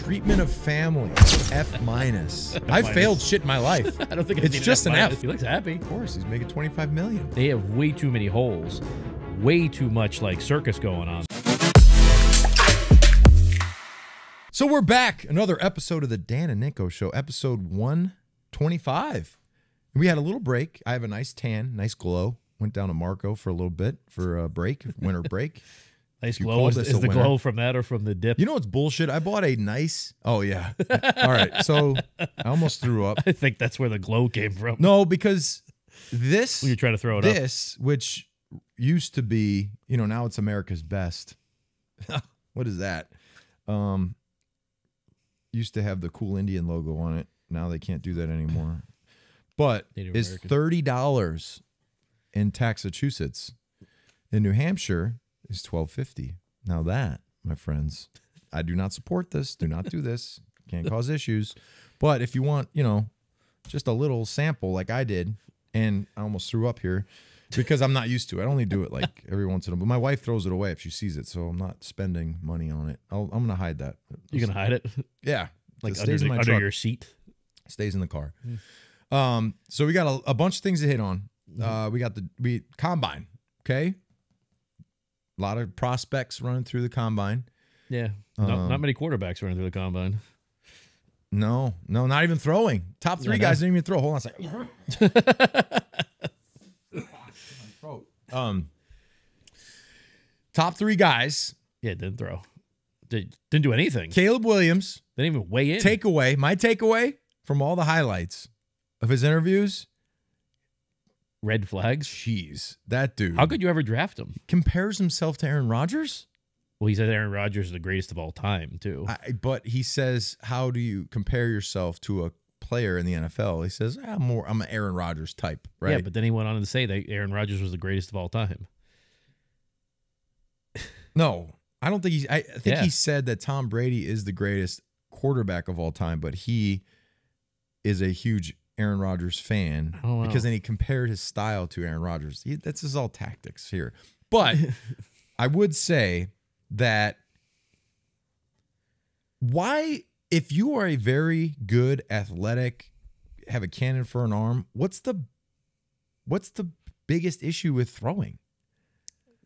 Treatment of family, F minus. I've failed shit in my life. I don't think it's just an F. He looks happy. Of course, he's making $25 million. They have way too many holes, way too much like circus going on. So we're back. Another episode of the Dan and Nico Show, episode 125. We had a little break. I have a nice tan, nice glow. Went down to Marco for a little bit for a break, winter break. Nice glow. Is the glow from that or from the dip? You know what's bullshit? I bought a nice... Oh, yeah. All right. So I almost threw up. I think that's where the glow came from. No, because this... You're trying to throw it up. This, which used to be, you know, now it's America's Best. What is that? Used to have the cool Indian logo on it. Now they can't do that anymore. But it's $30 in Massachusetts. In New Hampshire, it's $12.50. Now that, my friends, I do not support this. Do not do this. Can't cause issues. But if you want, you know, just a little sample like I did, and I almost threw up here because I'm not used to it. I only do it like every once in a while. My wife throws it away if she sees it, so I'm not spending money on it. I'm going to hide that. You're going to hide it? Yeah. Like under your seat? Stays in the car. So we got a bunch of things to hit on. We got the combine, okay? A lot of prospects running through the combine. Yeah. Not many quarterbacks running through the combine. No, not even throwing. Top three guys didn't even throw. Hold on a second. Top three guys. Yeah, didn't throw. Didn't do anything. Caleb Williams. Didn't even weigh in. My takeaway from all the highlights of his interviews. Red flags. Jeez, that dude. How could you ever draft him? Compares himself to Aaron Rodgers? Well, he said Aaron Rodgers is the greatest of all time, too. But he says, how do you compare yourself to a player in the NFL? He says, I'm an Aaron Rodgers type, right? Yeah, but then he went on to say that Aaron Rodgers was the greatest of all time. No, I don't think I think he said that Tom Brady is the greatest quarterback of all time, but he is a huge Aaron Rodgers fan because then he compared his style to Aaron Rodgers. This is all tactics here. But I would say that if you are a very good athletic, have a cannon for an arm, what's the biggest issue with throwing?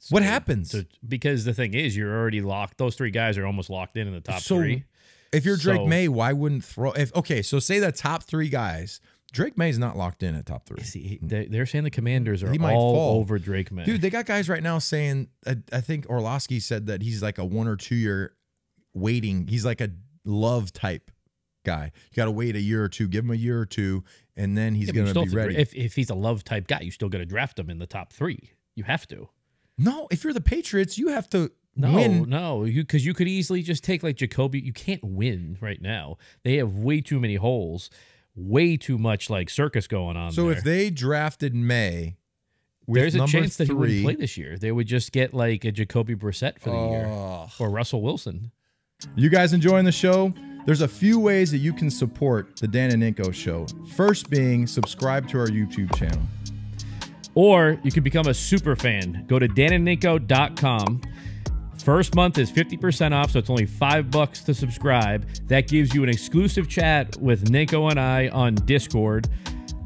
What happens? Because the thing is, you're already locked. Those three guys are almost locked in the top three. If you're Drake May, why wouldn't throw? So say the top three guys. Drake May's not locked in at top three. See, they're saying the Commanders are all over Drake May. Dude, they got guys right now saying, I think Orlovsky said that he's like a 1 or 2 year waiting. He's like a Love type guy. You got to wait a year or two, give him a year or two, and then he's going to be ready. If he's a Love type guy, you still got to draft him in the top three. You have to. No, if you're the Patriots, you have to win. No, because you could easily just take like Jacoby. You can't win right now. They have way too many holes. Way too much like circus going on. So if they drafted May, there's a chance that he wouldn't play this year. They would just get like a Jacoby Brissett for the year or Russell Wilson. You guys enjoying the show? There's a few ways that you can support the Dan and Nico Show. First being subscribe to our YouTube channel. Or you can become a super fan. Go to danandnico.com. First month is 50% off, so it's only $5 to subscribe. That gives you an exclusive chat with Nico and I on Discord,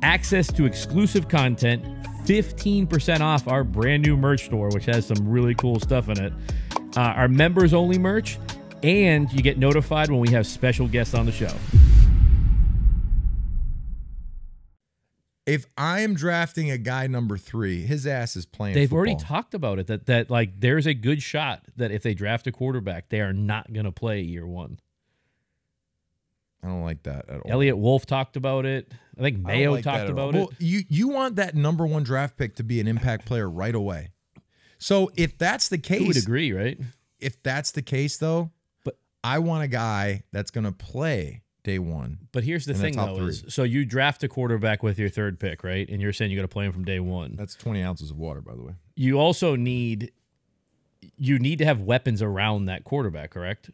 access to exclusive content, 15% off our brand new merch store, which has some really cool stuff in it, our members-only merch, and you get notified when we have special guests on the show. If I am drafting a guy number 3, his ass is playing They've football. already talked about it, that like there's a good shot that if they draft a quarterback, they are not going to play year one. I don't like that at all. Elliott Wolf talked about it. I think Mayo talked about it. Well, you want that number 1 draft pick to be an impact player right away. So if that's the case... Who would agree, right? If that's the case, though, but I want a guy that's going to play day one. But here's the thing, though, is so you draft a quarterback with your 3rd pick, right? And you're saying you're going to play him from day one. That's 20 ounces of water, by the way. You also need to have weapons around that quarterback, correct?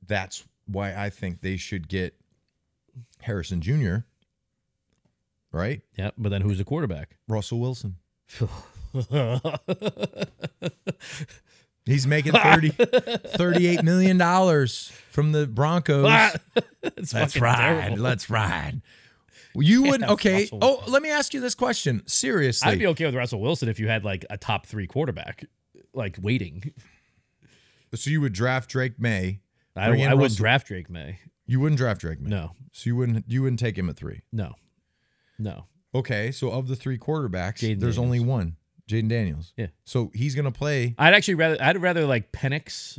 That's why I think they should get Harrison Jr., right? Yeah, but then who's the quarterback? Russell Wilson. He's making $38 million from the Broncos. Let's ride. Terrible. Let's ride. You wouldn't. Okay. Oh, let me ask you this question. Seriously. I'd be okay with Russell Wilson if you had like a top 3 quarterback, like waiting. So you would draft Drake May. I wouldn't draft Drake May. You wouldn't draft Drake May. No. So you wouldn't take him at 3. No. Okay. So of the 3 quarterbacks, Jayden there's Daniels. only one, Jayden Daniels. Yeah. So he's gonna play. I'd rather like Penix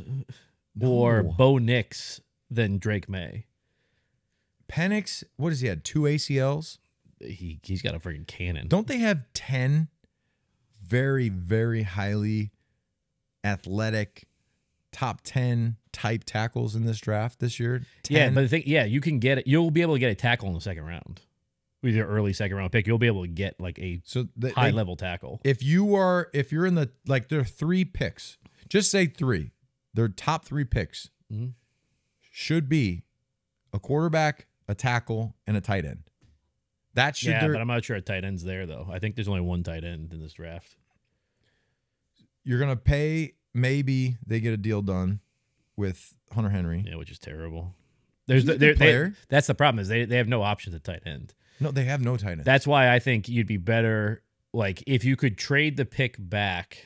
or Bo Nix than Drake May. Penix, what has he had? 2 ACLs? He's got a freaking cannon. Don't they have 10 very, very highly athletic top 10 type tackles in this draft this year? 10? Yeah, but the thing, you can get it. You'll be able to get a tackle in the second round. With your early second round pick, you'll be able to get like a high level tackle. If you're in the, like, there are 3 picks, just say 3. Their top 3 picks should be a quarterback, a tackle, and a tight end. That should. Yeah, but I'm not sure a tight end's there though. I think there's only one tight end in this draft. You're gonna pay. Maybe they get a deal done with Hunter Henry. Yeah, which is terrible. He's a good player. That's the problem is they have no options at tight end. No, they have no tight end. That's why I think you'd be better like if you could trade the pick back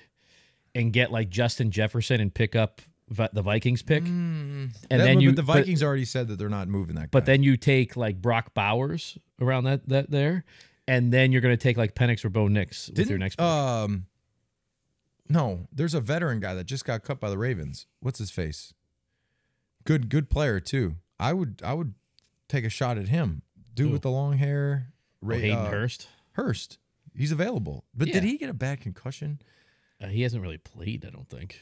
and get like Justin Jefferson and pick up the Vikings pick, and then the Vikings already said that they're not moving that guy. But then you take like Brock Bowers around that there, and then you're going to take like Penix or Bo Nix with your next pick. No, there's a veteran guy that just got cut by the Ravens. What's his face? Good player too. I would take a shot at him. Dude with the long hair. Hayden Hurst. Hurst. He's available. But did he get a bad concussion? He hasn't really played, I don't think.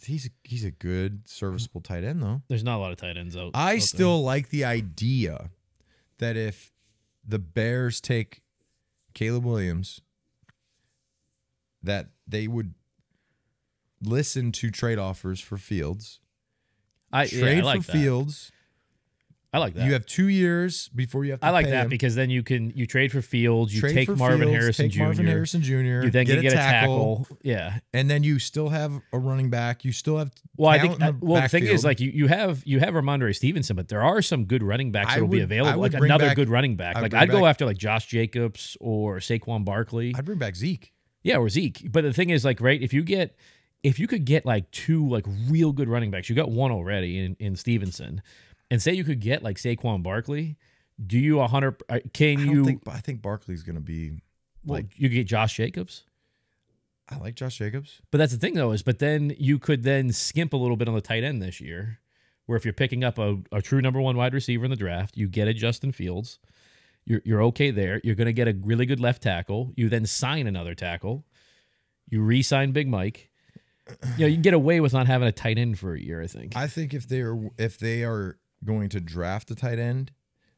He's a good, serviceable tight end, though. There's not a lot of tight ends out. I still like the idea that if the Bears take Caleb Williams, that they would listen to trade offers for Fields. Trade for Fields. I like that. You have 2 years before you have to I like pay that him. because then you trade for Fields, you take Marvin Harrison Jr. You then get a tackle. Yeah. And then you still have a running back. You still have the thing is like you have Ramondre Stevenson, but there are some good running backs that will be available. Like another good running back. Like I'd go after like Josh Jacobs or Saquon Barkley. I'd bring back Zeke. Yeah, or Zeke. But the thing is like, right, if you could get like 2 like real good running backs, you got one already in Stevenson. And say you could get like Saquon Barkley, do you 100? I think Barkley's going to be like you could get Josh Jacobs. I like Josh Jacobs, but that's the thing though but then you could then skimp a little bit on the tight end this year, where if you're picking up a true number 1 wide receiver in the draft, you get a Justin Fields, you're okay there. You're going to get a really good left tackle. You then sign another tackle. You re-sign Big Mike. You can get away with not having a tight end for a year. I think. I think if they are going to draft a tight end,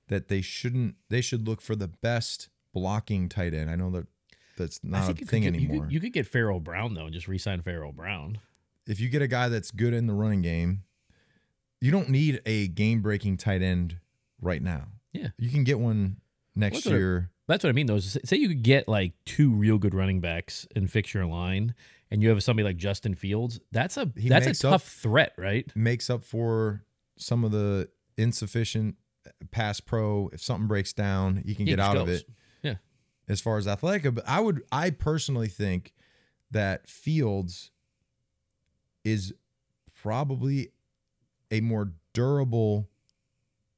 that they should look for the best blocking tight end. I know that's not a thing anymore. You could get Pharaoh Brown though and just re-sign Pharaoh Brown. If you get a guy that's good in the running game, you don't need a game-breaking tight end right now. Yeah. You can get one next year. That's what I mean though. Say you could get like 2 real good running backs and fix your line, and you have somebody like Justin Fields. That's a tough threat, right? Makes up for some of the insufficient pass pro. If something breaks down, he can get out of it. Yeah. As far as athletic, but I personally think that Fields is probably a more durable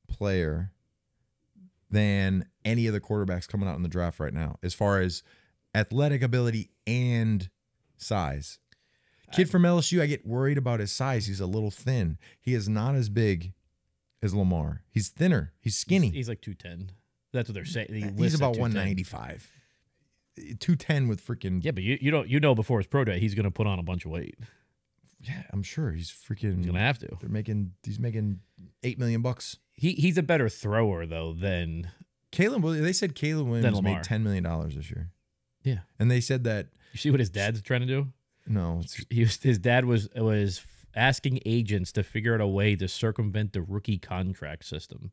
player than any of the quarterbacks coming out in the draft right now, as far as athletic ability and size. Kid from LSU, I get worried about his size. He's a little thin. He is not as big as Lamar. He's thinner. He's skinny. He's like 210. That's what they're saying. He's about 195. 210 with freaking. Yeah, but you know before his pro day he's going to put on a bunch of weight. Yeah, I'm sure he's freaking. He's going to have to. He's making $8 million. He's a better thrower though than Caleb. They said Caleb Williams made $10 million this year. Yeah, and they said that. You see what his dad's trying to do? No, his dad was asking agents to figure out a way to circumvent the rookie contract system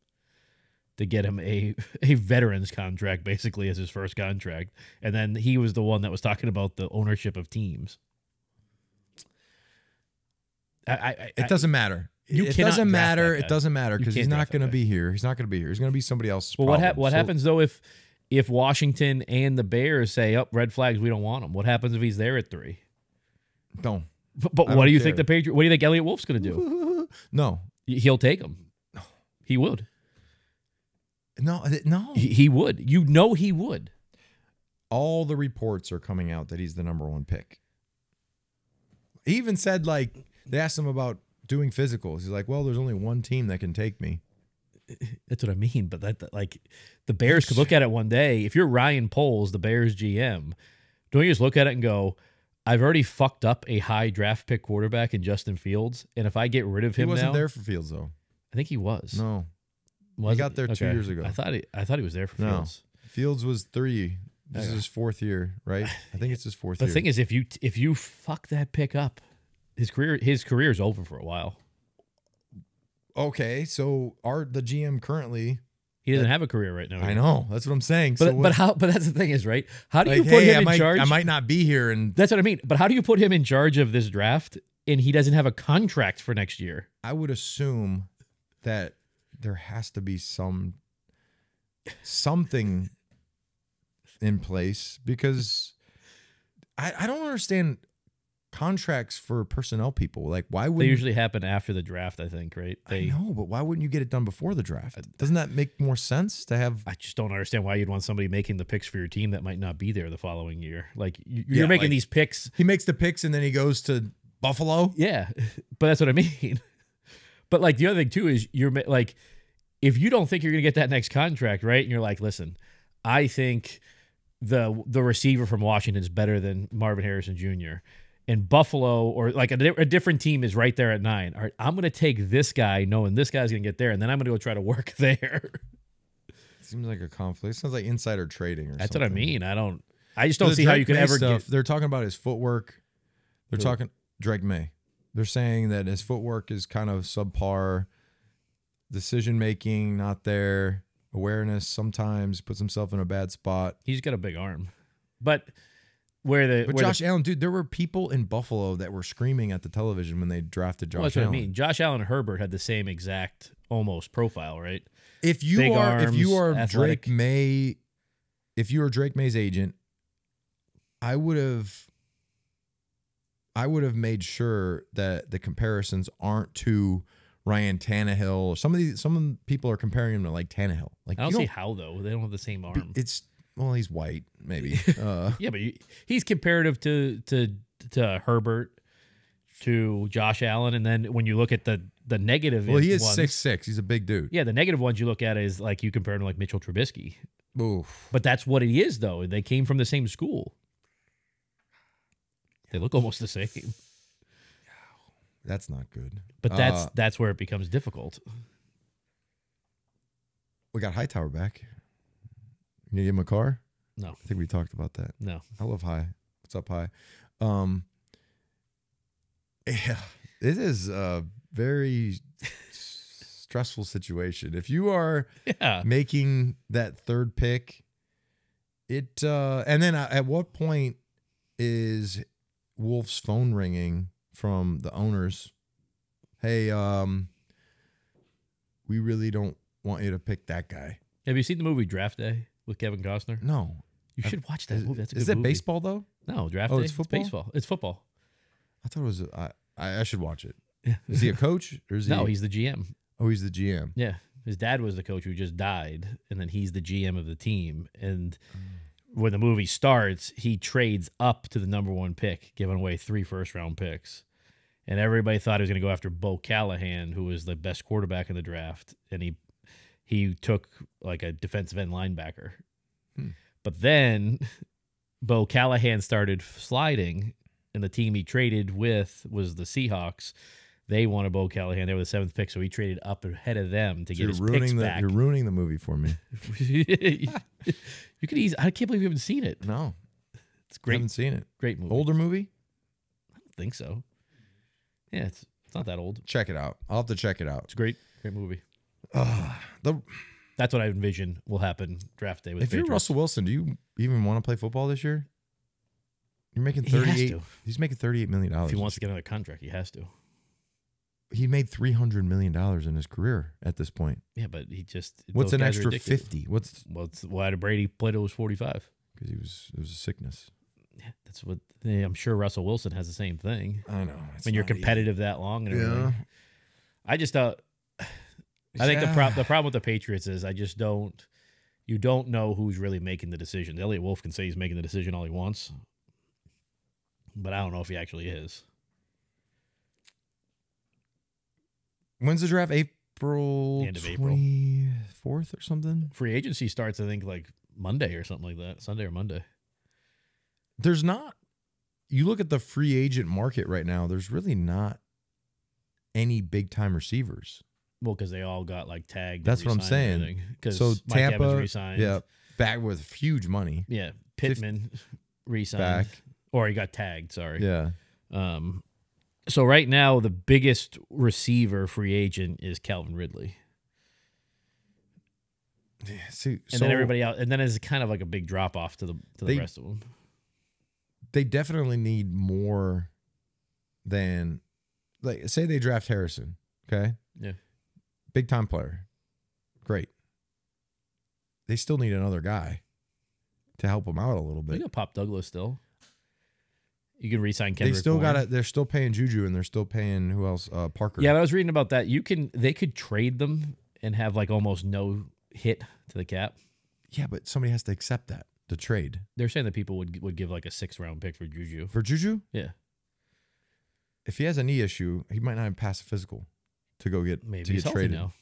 to get him a veteran's contract, basically, as his first contract. And then he was the one that was talking about the ownership of teams. It doesn't matter. It doesn't matter. It doesn't matter because he's not going to be here. He's not going to be here. He's going to be somebody else's problem. What happens though if Washington and the Bears say, "Oh, red flags, we don't want him"? What happens if he's there at 3? Don't. But what do you think the Patriots? What do you think Elliott Wolf's going to do? No, he'll take him. He would. No. He would. You know he would. All the reports are coming out that he's the number 1 pick. He even said, like, they asked him about doing physicals. He's like, well, there's only one team that can take me. That's what I mean. But that like, the Bears could look at it one day. If you're Ryan Poles, the Bears GM, don't you just look at it and go, I've already fucked up a high draft pick quarterback in Justin Fields, and if I get rid of him now... He wasn't there for Fields, though. I think he was. No. He got there 2 years ago. I thought he was there for Fields. Fields was 3. This is his 4th year, right? I think it's his 4th year. The thing is, if you fuck that pick up, his career is over for a while. Okay, so the GM currently... He doesn't have a career right now. I know. That's what I'm saying. But that's the thing is, right? How do you put him in charge? I might not be here. And that's what I mean. But how do you put him in charge of this draft and he doesn't have a contract for next year? I would assume that there has to be something in place because I don't understand contracts for personnel people. Like, why would they usually happen after the draft? I think, right? I know, but why wouldn't you get it done before the draft? Doesn't that make more sense to have? I just don't understand why you'd want somebody making the picks for your team that might not be there the following year. Like you're making these picks. He makes the picks and then he goes to Buffalo. Yeah, but that's what I mean. But like the other thing too is you're like, if you don't think you're gonna get that next contract, right? And you're like, listen, I think the receiver from Washington is better than Marvin Harrison Jr. And Buffalo or like a different team is right there at 9. All right, I'm going to take this guy knowing this guy's going to get there, and then I'm going to go try to work there. Seems like a conflict. It sounds like insider trading or something. That's what I mean. I just don't see how you can ever get... They're talking about his footwork. They're talking Drake May. They're saying that his footwork is kind of subpar. Decision-making, not there. Awareness sometimes puts himself in a bad spot. He's got a big arm. But Josh Allen, dude, there were people in Buffalo that were screaming at the television when they drafted Josh Allen. That's what I mean. Josh Allen and Herbert had the same exact almost profile, right? If you are Drake May, if you are Drake May's agent, I would have made sure that the comparisons aren't to Ryan Tannehill. Some people are comparing him to like Tannehill. Like, I don't see how though. They don't have the same arm. Well, he's white, maybe. Yeah, but he's comparative to Herbert, to Josh Allen, and then when you look at the negative, well, he is 6'6". He's a big dude. Yeah, the negative ones you look at is like you compare him to like Mitchell Trubisky. Oof. But that's what he is, though. They came from the same school. They look almost the same. That's not good. But that's where it becomes difficult. We got Hightower back. You gonna give him a car? No. I think we talked about that. No. I love High. What's up, High? Yeah, it is a very stressful situation. If you are making that third pick, and then at what point is Wolf's phone ringing from the owners? Hey, we really don't want you to pick that guy. Have you seen the movie Draft Day with Kevin Costner? No. You should watch that movie. That's a good Is that movie. baseball though? No, Draft Day. It's football. It's baseball. It's football. I thought it was. I should watch it. Yeah. Is he a coach or is he? No, he's the GM. Oh, he's the GM. Yeah, his dad was the coach who just died, and then he's the GM of the team. And when the movie starts, he trades up to the number 1 pick, giving away 3 first-round picks. And everybody thought he was going to go after Bo Callahan, who was the best quarterback in the draft, and he took like a defensive end linebacker. But then Bo Callahan started sliding, and the team he traded with was the Seahawks. They wanted Bo Callahan. They were the 7th pick, so he traded up ahead of them to get his picks back. You're ruining the movie for me. You could easily. I can't believe you haven't seen it. No, it's great. I haven't seen it. Great movie. Older movie? I don't think so. Yeah, it's not that old. Check it out. I'll have to check it out. It's a great movie. That's what I envision will happen draft day with Patriots. You're Russell Wilson, do you even want to play football this year? You're making 38. He's making $38 million. If he wants to get another contract, he has to. he made $300 million in his career at this point. Yeah, but he just what's an extra 50? Why did Brady play till he was 45? Because it was a sickness. Yeah, that's what I'm sure Russell Wilson has the same thing. I know. When you're competitive that long and everything. Yeah. I just I think the problem with the Patriots is you don't know who's really making the decision. Elliot Wolf can say he's making the decision all he wants, but I don't know if he actually is. When's the draft? End of April. 24th or something? Free agency starts, I think, like Monday or something like that. Sunday or Monday. There's not. You look at the free agent market right now, there's really not any big-time receivers. Well, because they all got like tagged. That's what I'm saying. So Mike Tampa, Evans re-signed. Yeah, back with huge money. Yeah, Pittman re-signed. Back. Or he got tagged, sorry. Yeah. So right now, the biggest receiver free agent is Calvin Ridley. Yeah, see, and then everybody else, and then it's kind of like a big drop off to the rest of them. They definitely need more than, like, say they draft Harrison, okay? Yeah. Big time player. Great. They still need another guy to help them out a little bit. They got Pop Douglas still. You can re-sign Kendrick. They still got it. They're still paying Juju, and they're still paying who else? Parker. Yeah, but I was reading about that. They could trade them and have like almost no hit to the cap. Yeah, but somebody has to accept that, the trade. They're saying that people would give like a 6th-round pick for Juju. For Juju? Yeah. If he has a knee issue, he might not have passed a physical to go get Maybe to he's get traded. Now.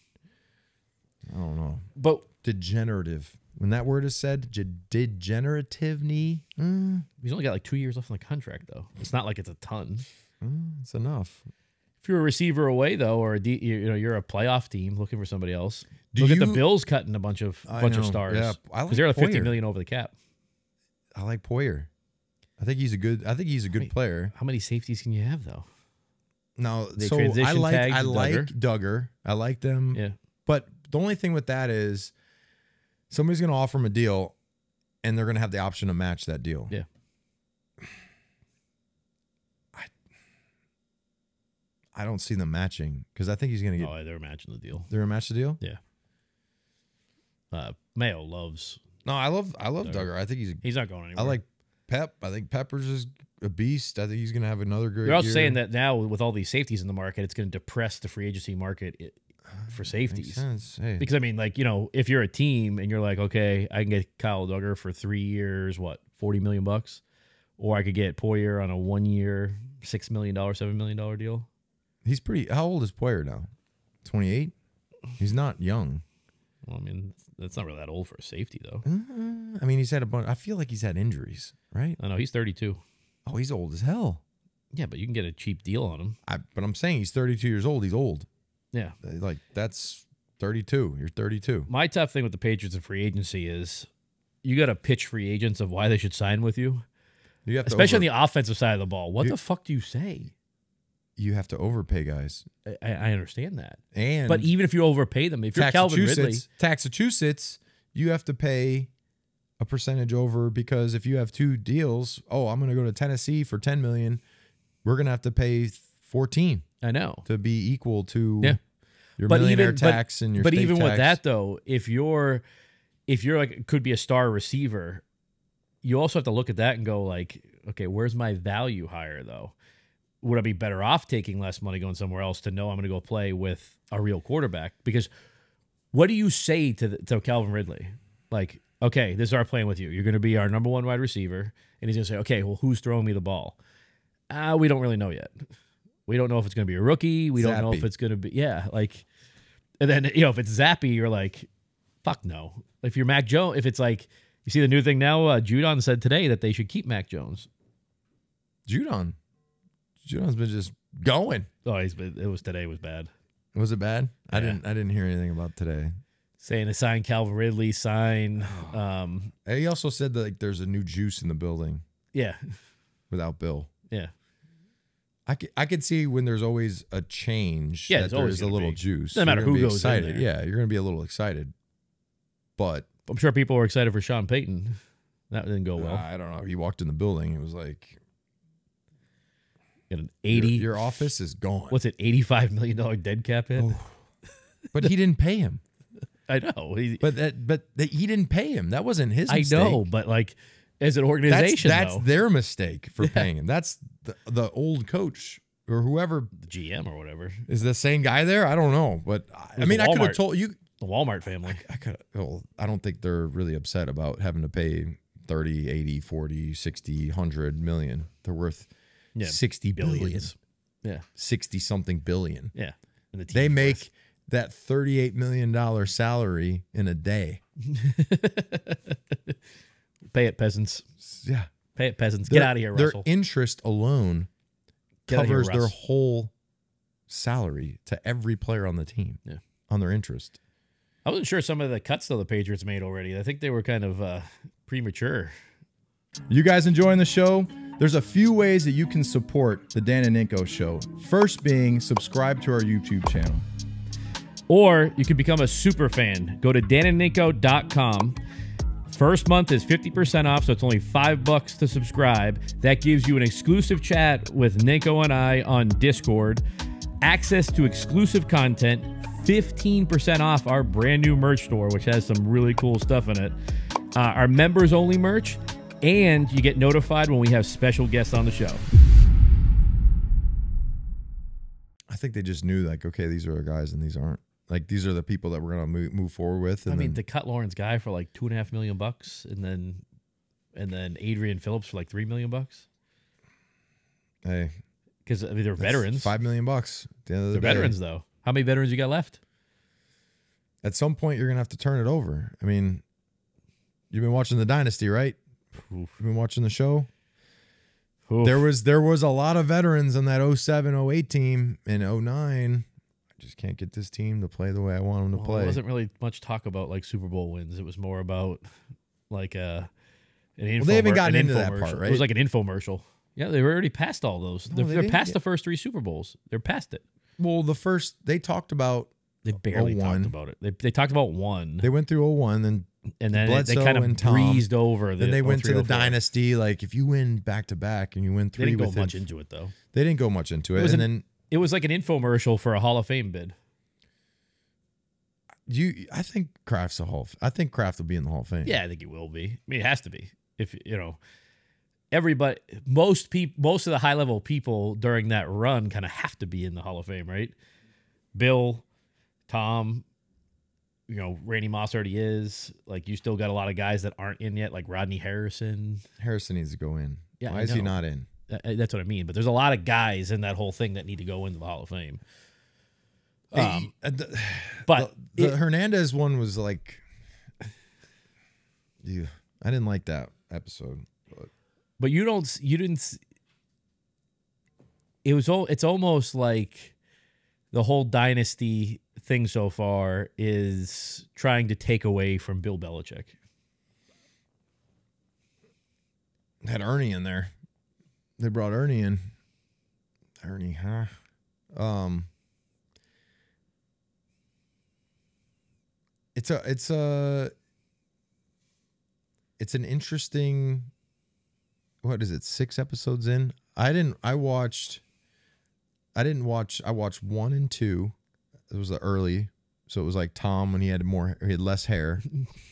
I don't know. But degenerative. When that word is said, degenerative knee. He's only got like 2 years left on the contract, though. It's not like it's a ton. It's enough. If you're a receiver away, though, or you're a playoff team looking for somebody else, look at the Bills cutting a bunch of stars. Yeah, because they're like $50 million over the cap. I like Poyer. I think he's a good player. How many safeties can you have though? No, so I like Duggar. I like them. Yeah, but the only thing with that is somebody's going to offer him a deal, and they're going to have the option to match that deal. Yeah. I don't see them matching because I think he's going to get. Oh, they're matching the deal. They're going to match the deal. Yeah. Mayo loves. No, I love Duggar. I think he's not going anywhere. I like Pep. I think Peppers is a beast. I think he's going to have another great. You're also year. saying that now with all these safeties in the market, it's going to depress the free agency market for safeties. Makes sense. Hey. Because I mean, like, if you're a team and you're like, okay, I can get Kyle Duggar for 3 years, what, $40 million, or I could get Poyer on a 1 year, $6 million, $7 million deal. He's pretty. How old is Poyer now? 28. He's not young. Well, I mean, that's not really that old for a safety, though. I mean, he's had a bunch. I feel like he's had injuries, right? I know he's 32. Oh, he's old as hell. Yeah, but you can get a cheap deal on him. But I'm saying he's 32 years old. He's old. Yeah, like that's 32. You're 32. My tough thing with the Patriots and free agency is you got to pitch free agents of why they should sign with you. You have to especially on the offensive side of the ball. What the fuck do you say? You have to overpay guys. I understand that. But even if you overpay them, if you're Calvin Ridley, Massachusetts, you have to pay a percentage over because if you have 2 deals, I'm going to go to Tennessee for $10 million. We're going to have to pay 14. I know, to be equal to your millionaire tax and your. But state even tax. with that though, if you're like could be a star receiver, you also have to look at that and go like, okay, where's my value higher though? Would I be better off taking less money going somewhere else to know I'm going to go play with a real quarterback? Because what do you say to Calvin Ridley? Like, okay, this is our plan with you. You're going to be our number 1 wide receiver. And he's going to say, okay, well, who's throwing me the ball? We don't really know yet. We don't know if it's going to be a rookie. We don't know if it's going to be, and then, if it's Zappy, you're like, fuck no. If you're Mac Jones, if it's like, you see the new thing now, Judon said today that they should keep Mac Jones. Judon's been just going. Oh, today was bad. Was it bad? Yeah. I didn't hear anything about today. Saying to sign Calvin Ridley, sign. He also said that there's a new juice in the building. Yeah. Without Bill. Yeah. I could see when there's always a change that there's a little juice. Doesn't matter who goes excited. in there. Yeah, you're going to be a little excited. But I'm sure people were excited for Sean Payton. That didn't go well. I don't know. He walked in the building. It was like... Got an 80. Your office is gone. What's it? $85 million dead cap hit. Oh. But he didn't pay him. I know. But he didn't pay him. That wasn't his mistake. I know, but like as an organization, that's their mistake for paying him. That's the old coach or whoever, the GM or whatever. Is the same guy there? I don't know, but I mean, I could have told you the Walmart family. I could. Well, I don't think they're really upset about having to pay 30, 80, 40, 60, 100 million. They're worth 60 billions. Yeah, 60 something billion. Yeah, and they make that $38 million salary in a day. Pay it, peasants. Yeah. Pay it, peasants. Get out of here, Russell. Their interest alone covers their whole salary to every player on the team on their interest. I wasn't sure some of the cuts, though, the Patriots made already. I think they were kind of premature. You guys enjoying the show? There's a few ways that you can support the Dan and Ninko Show. First being subscribe to our YouTube channel. Or you can become a super fan. Go to danandninko.com. First month is 50% off, so it's only $5 to subscribe. That gives you an exclusive chat with Ninko and I on Discord, access to exclusive content, 15% off our brand new merch store, which has some really cool stuff in it, our members-only merch, and you get notified when we have special guests on the show. I think they just knew, like, okay, these are our guys and these aren't. Like, these are the people that we're going to move forward with. And I mean, they cut Lawrence Guy for like $2.5 million, and then Adrian Phillips for like $3 million. Hey, because I mean they're veterans. $5 million. At the end of the day. Veterans, though. How many veterans you got left? At some point, you're going to have to turn it over. I mean, you've been watching the Dynasty, right? You've been watching the show. Oof. There was a lot of veterans on that 07, 08 team in 09. Just can't get this team to play the way I want them to play. There wasn't really much talk about like Super Bowl wins. It was more about like an info. Well, they haven't gotten into that part, right? It was like an infomercial. Yeah, they were already past all those. No, they're past the first 3 Super Bowls. They're past it. Well, they talked about. They barely talked about it. They talked about one. They went through 01, and then they kind of breezed over. Then they went to the Dynasty. Like, if you win back to back and you win 3, they didn't go much into it though. They didn't go much into it. It was like an infomercial for a Hall of Fame bid. I think Kraft's I think Kraft will be in the Hall of Fame. Yeah, I think he will be. I mean, it has to be. If everybody, most of the high level people during that run kind of have to be in the Hall of Fame, right? Bill, Tom, Randy Moss already is. Like, you still got a lot of guys that aren't in yet, like Rodney Harrison. Harrison needs to go in. Yeah, why is he not in? That's what I mean. But there's a lot of guys in that whole thing that need to go into the Hall of Fame. But the Hernandez one was like, I didn't like that episode. But you didn't. It's almost like the whole Dynasty thing so far is trying to take away from Bill Belichick. Had Ernie in there. They brought Ernie in. Ernie, huh? It's an interesting. What is it? 6 episodes in. I watched 1 and 2. It was the early, so it was like Tom when he had less hair.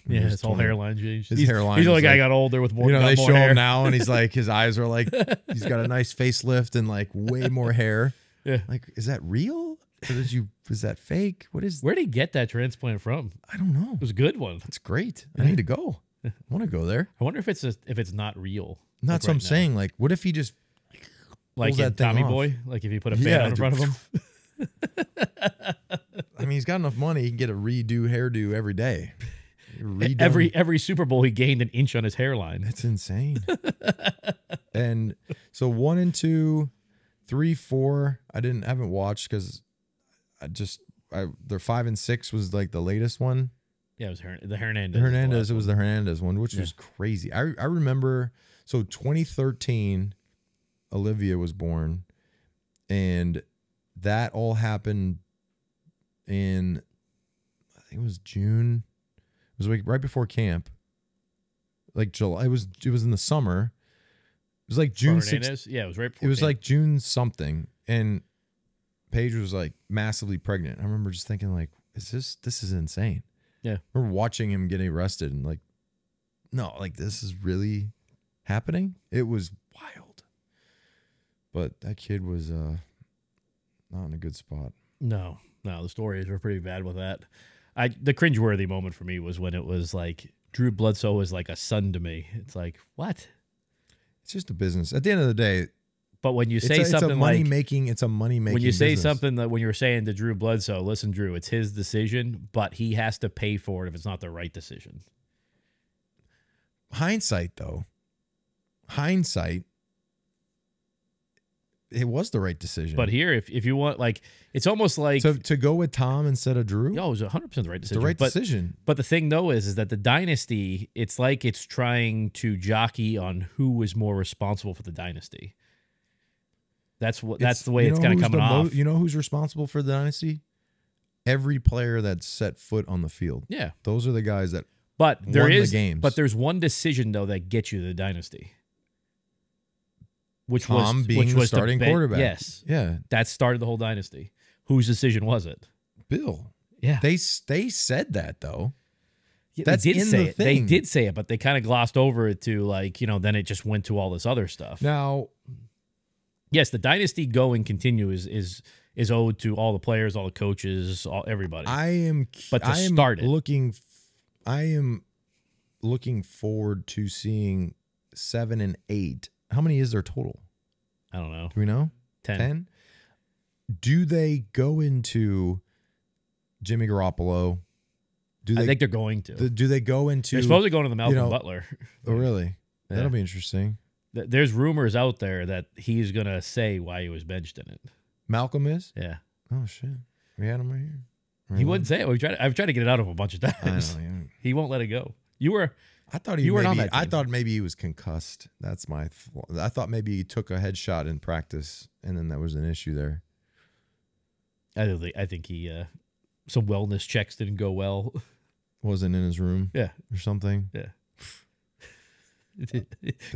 Yeah, his whole hairline changed. His hairline. He's the guy got older with more. They more show hair. him now, and he's like, his eyes are like, he's got a nice facelift and like way more hair. Yeah, like, is that real? Or is that fake? Where'd he get that transplant from? I don't know. It was a good one. It's great. I need to go. I want to go there. I wonder if it's not real. That's what I'm saying. Like, what if he just like in Tommy Boy? Like if you put a fan in front of him. I mean, he's got enough money. He can get a hairdo every day. Every Super Bowl, he gained an inch on his hairline. That's insane. And so 1 and 2, 3, 4, I haven't watched because their 5 and 6 was like the latest one. Yeah, it was the Hernandez. It was the Hernandez one, which was crazy. I remember. So 2013, Olivia was born, and that all happened in, I think it was June. It was like right before camp, like July. It was in the summer. was like June Hernandez? 6th. Yeah, it was right before. It was Kane. like June something, and Paige was like massively pregnant. I remember just thinking like, this is insane. Yeah. I remember watching him get arrested and like, no, like this is really happening. It was wild. But that kid was not in a good spot. No, the stories were pretty bad with that. The cringeworthy moment for me was when it was like Drew Bledsoe was like a son to me. It's like, what? It's just a business. At the end of the day, but when you say it's something a money making, it's a money making. When you say business. something that when you're saying to Drew Bledsoe, listen, Drew, it's his decision, but he has to pay for it if it's not the right decision. Hindsight, though. It was the right decision. But here, if you want, like, it's almost like to go with Tom instead of Drew. No, it was 100% the right decision. The right decision. But the thing though is that the dynasty, it's like it's trying to jockey on who is more responsible for the dynasty. That's the way it's kind of coming off. You know who's responsible for the dynasty? Every player that set foot on the field. Yeah, those are the guys that. But the games. But there's one decision though that gets you the dynasty. Which Tom being the starting quarterback. Yes. Yeah. That started the whole dynasty. Whose decision was it? Bill. Yeah. They said that though. Yeah, That's they did in say the it. thing. They did say it, but they kind of glossed over it to like, then it just went to all this other stuff. Now, yes, the dynasty going continue is owed to all the players, all the coaches, everybody. I am looking forward to seeing 7 and 8. How many is there total? I don't know. Do we know? 10. Do they go into Jimmy Garoppolo? I think they're going to. Do they go into? They're supposed to go into the Malcolm Butler. Oh, really? Yeah. That'll be interesting. There's rumors out there that he's going to say why he was benched in it. Malcolm is? Yeah. Oh, shit. We had him right here. He wouldn't say it. I've tried to get it out of him a bunch of times. I know, yeah. He won't let it go. I thought maybe he was concussed. That's I thought maybe he took a headshot in practice, and then that was an issue there. I think he some wellness checks didn't go well. Wasn't in his room. Yeah, or something. Yeah. Did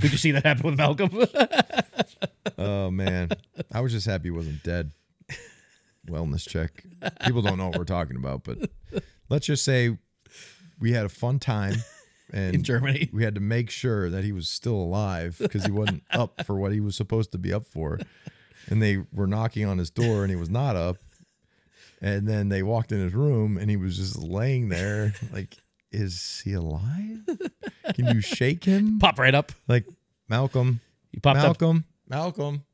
you see that happen with Malcolm? Oh man, I was just happy he wasn't dead. Wellness check. People don't know what we're talking about, but let's just say we had a fun time. And in Germany, we had to make sure that he was still alive because he wasn't up for what he was supposed to be up for. And they were knocking on his door and he was not up. And then they walked in his room and he was just laying there like, is he alive? Can you shake him? Pop right up. Like, Malcolm. He popped up. Malcolm.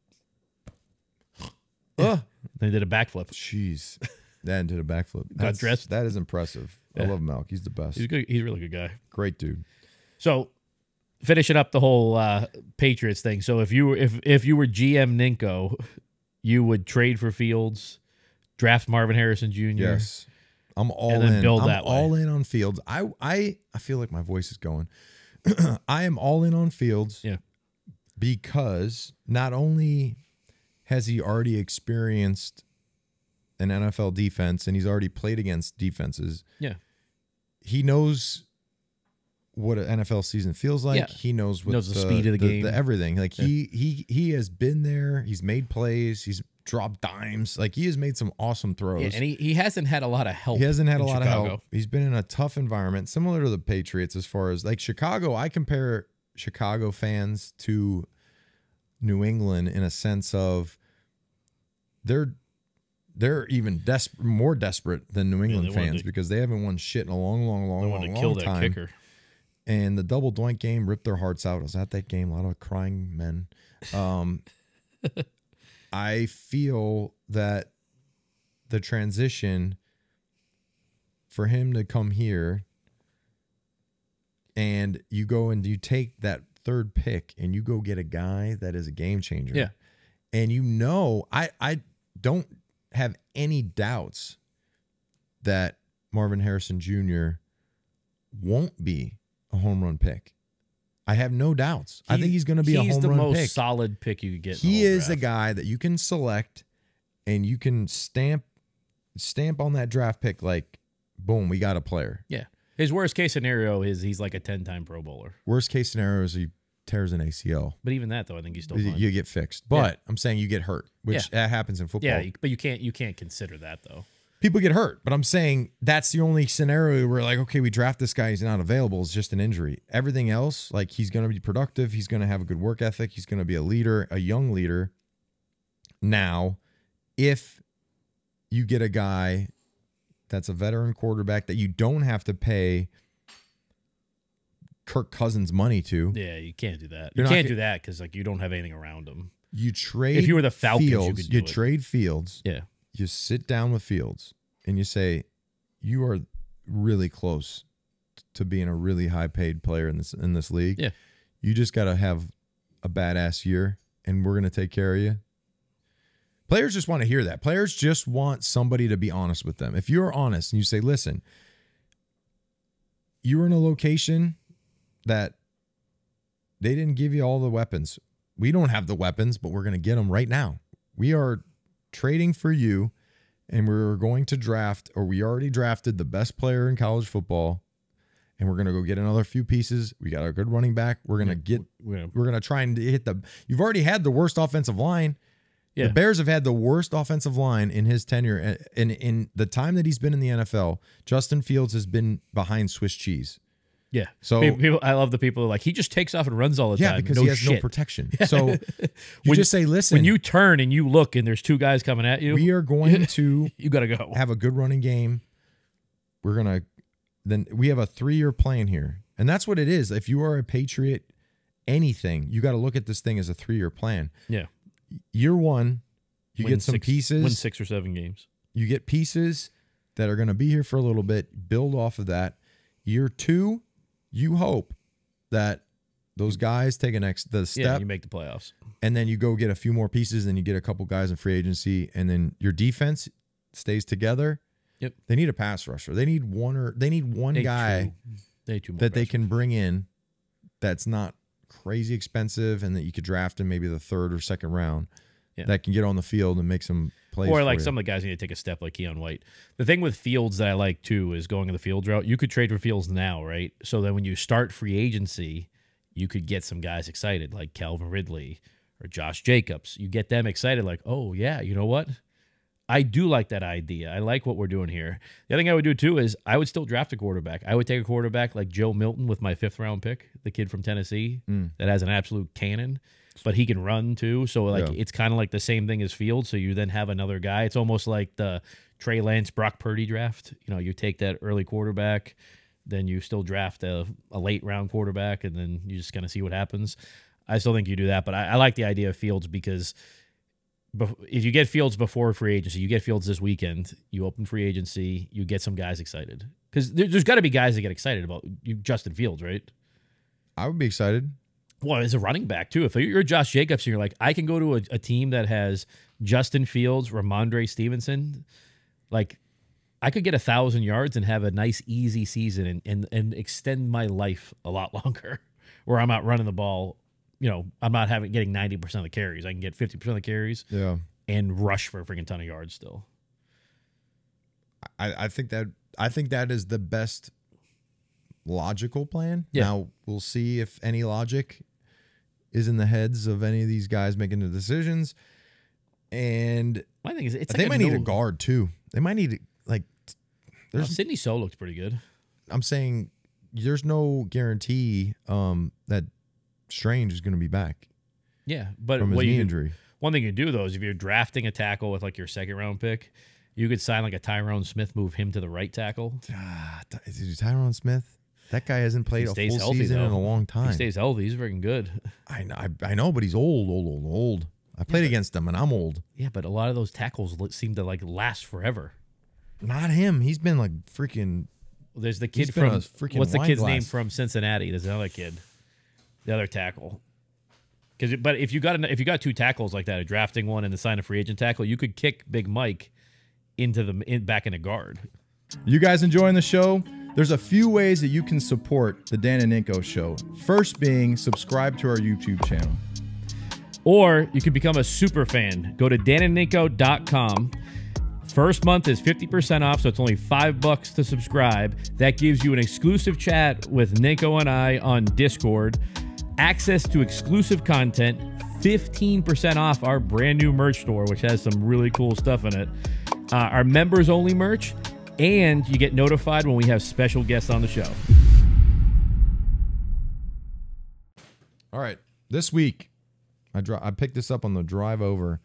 Then he did a backflip. Jeez. Then did a backflip. Got dressed. That is impressive. Yeah. I love Malk. He's the best. He's good. He's a really good guy. Great dude. So, finishing up the whole Patriots thing. So if you were GM Ninko, you would trade for Fields, draft Marvin Harrison Jr. Yes, I'm all and then in. Build I'm that all way. in on Fields. I feel like my voice is going. I am all in on Fields. Yeah, because not only has he already experienced an NFL defense, and he's already played against defenses. Yeah. He knows what an NFL season feels like. Yeah. He knows what the speed of the game. everything. Like he has been there. He's made plays. He's dropped dimes. Like he has made some awesome throws. Yeah, and he hasn't had a lot of help. He hasn't had a lot Chicago. of help. He's been in a tough environment, similar to the Patriots as far as like Chicago. I compare Chicago fans to New England in a sense of they're even more desperate than New England fans because they haven't won shit in a long time. Kicker. And the double doink game ripped their hearts out. I was at that game. A lot of crying men. I feel that the transition for him to come here and you go and you take that third pick and you go get a guy that is a game changer. Yeah. And I don't have any doubts that Marvin Harrison Jr. won't be a home run pick. I have no doubts. I think he's going to be a home run pick. He's the most solid pick you could get. He is a guy that you can select and you can stamp on that draft pick like, boom, we got a player. Yeah. His worst case scenario is he's like a 10-time Pro Bowler. Worst case scenario is he tears an ACL. But even that, though, I think he's still fine. You get fixed. But I'm saying you get hurt, which that happens in football. Yeah, but you can't consider that, though. People get hurt, but I'm saying that's the only scenario where, like, okay, we draft this guy, he's not available. It's just an injury. Everything else, like, he's going to be productive. He's going to have a good work ethic. He's going to be a leader, a young leader. Now, if you get a guy that's a veteran quarterback that you don't have to pay Kirk Cousins money to. Yeah, you can't do that. You can't do that because, like, you don't have anything around him. You trade. If you were the Falcons, Fields, you could trade Fields. Yeah. You sit down with Fields and you say, you are really close to being a really high-paid player in this league. Yeah. You just got to have a badass year, and we're going to take care of you. Players just want to hear that. Players just want somebody to be honest with them. If you're honest and you say, listen, you're in a location that they didn't give you all the weapons. We don't have the weapons, but we're going to get them right now. We are trading for you, and we're going to draft, or we already drafted the best player in college football, and we're going to go get another few pieces. We got a good running back. We're going to try and hit you've already had the worst offensive line. Yeah. The Bears have had the worst offensive line in his tenure. And in the time that he's been in the NFL, Justin Fields has been behind Swiss cheese. Yeah. So I love the people who are like, he just takes off and runs all the time. Yeah, because he has no protection. So you just say, listen. When you turn and you look and there's two guys coming at you. We are going to you got to go. Have a good running game. Then we have a 3-year plan here. And that's what it is. If you are a Patriot, anything, you got to look at this thing as a 3-year plan. Yeah. Year one, you get some pieces. Win 6 or 7 games. You get pieces that are going to be here for a little bit. Build off of that. Year 2, you hope that those guys take the step. Yeah, you make the playoffs. And then you go get a few more pieces, and you get a couple guys in free agency, and then your defense stays together. Yep. They need a pass rusher. They need one guy that they can bring in that's not crazy expensive and that you could draft in maybe the 3rd or 2nd round that can get on the field and make some plays. Or like some of the guys need to take a step like Keon White. The thing with Fields that I like too is going to the Fields route. You could trade for Fields now, right? So then when you start free agency, you could get some guys excited like Calvin Ridley or Josh Jacobs. You get them excited like, oh yeah, you know what? I do like that idea. I like what we're doing here. The other thing I would do too is I would still draft a quarterback. I would take a quarterback like Joe Milton with my 5th round pick, the kid from Tennessee that has an absolute cannon, but he can run too. So like it's kind of like the same thing as Fields. So you then have another guy. It's almost like the Trey Lance, Brock Purdy draft. You know, you take that early quarterback, then you still draft a late round quarterback, and then you just kind of see what happens. I still think you do that, but I like the idea of Fields because if you get Fields before free agency, you get Fields this weekend, you open free agency, you get some guys excited. Because there's got to be guys that get excited about Justin Fields, right? I would be excited. Well, as a running back, too. If you're Josh Jacobs and you're like, I can go to a team that has Justin Fields, Ramondre Stevenson, like, I could get 1,000 yards and have a nice, easy season and extend my life a lot longer where I'm not running the ball. You know, I'm not getting 90% of the carries. I can get 50% of the carries and rush for a freaking ton of yards still. I think that is the best logical plan. Yeah. Now, we'll see if any logic is in the heads of any of these guys making the decisions. And my thing is, they might need a guard, too. They might need, like... Sidney So looked pretty good. I'm saying there's no guarantee that Strange is going to be back. Yeah, but from his knee injury. One thing you do though is if you're drafting a tackle with like your 2nd round pick, you could sign like a Tyrone Smith, move him to the right tackle. Tyrone Smith, that guy hasn't played a full season in a long time. He stays healthy. He's freaking good. I know, but he's old. I played against him, and I'm old. Yeah, but a lot of those tackles seem to like last forever. Not him. He's been like freaking. There's the kid from what's the kid's name from Cincinnati? There's another kid. The other tackle, but if you got 2 tackles like that, a drafting one and the sign a free agent tackle, you could kick Big Mike back into guard. You guys enjoying the show? There's a few ways that you can support the Dan and Ninko Show. First being subscribe to our YouTube channel, or you can become a super fan. Go to danandninko.com. First month is 50% off, so it's only $5 to subscribe. That gives you an exclusive chat with Ninko and I on Discord. access to exclusive content, 15% off our brand new merch store, which has some really cool stuff in it, our members-only merch, and you get notified when we have special guests on the show. All right. This week, I picked this up on the drive over.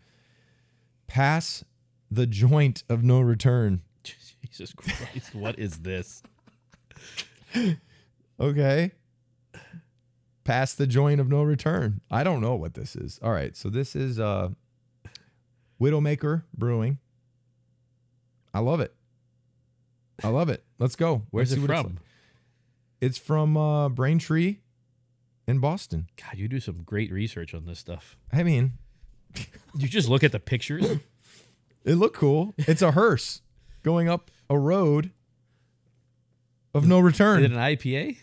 Pass the joint of no return. Jesus Christ, what is this? Okay. Pass the joint of no return. I don't know what this is. All right. So this is Widowmaker Brewing. I love it. I love it. Let's go. Where's it from? It's from Braintree in Boston. God, you do some great research on this stuff. I mean, you just look at the pictures. It looked cool. It's a hearse going up a road of no return. Is it an IPA?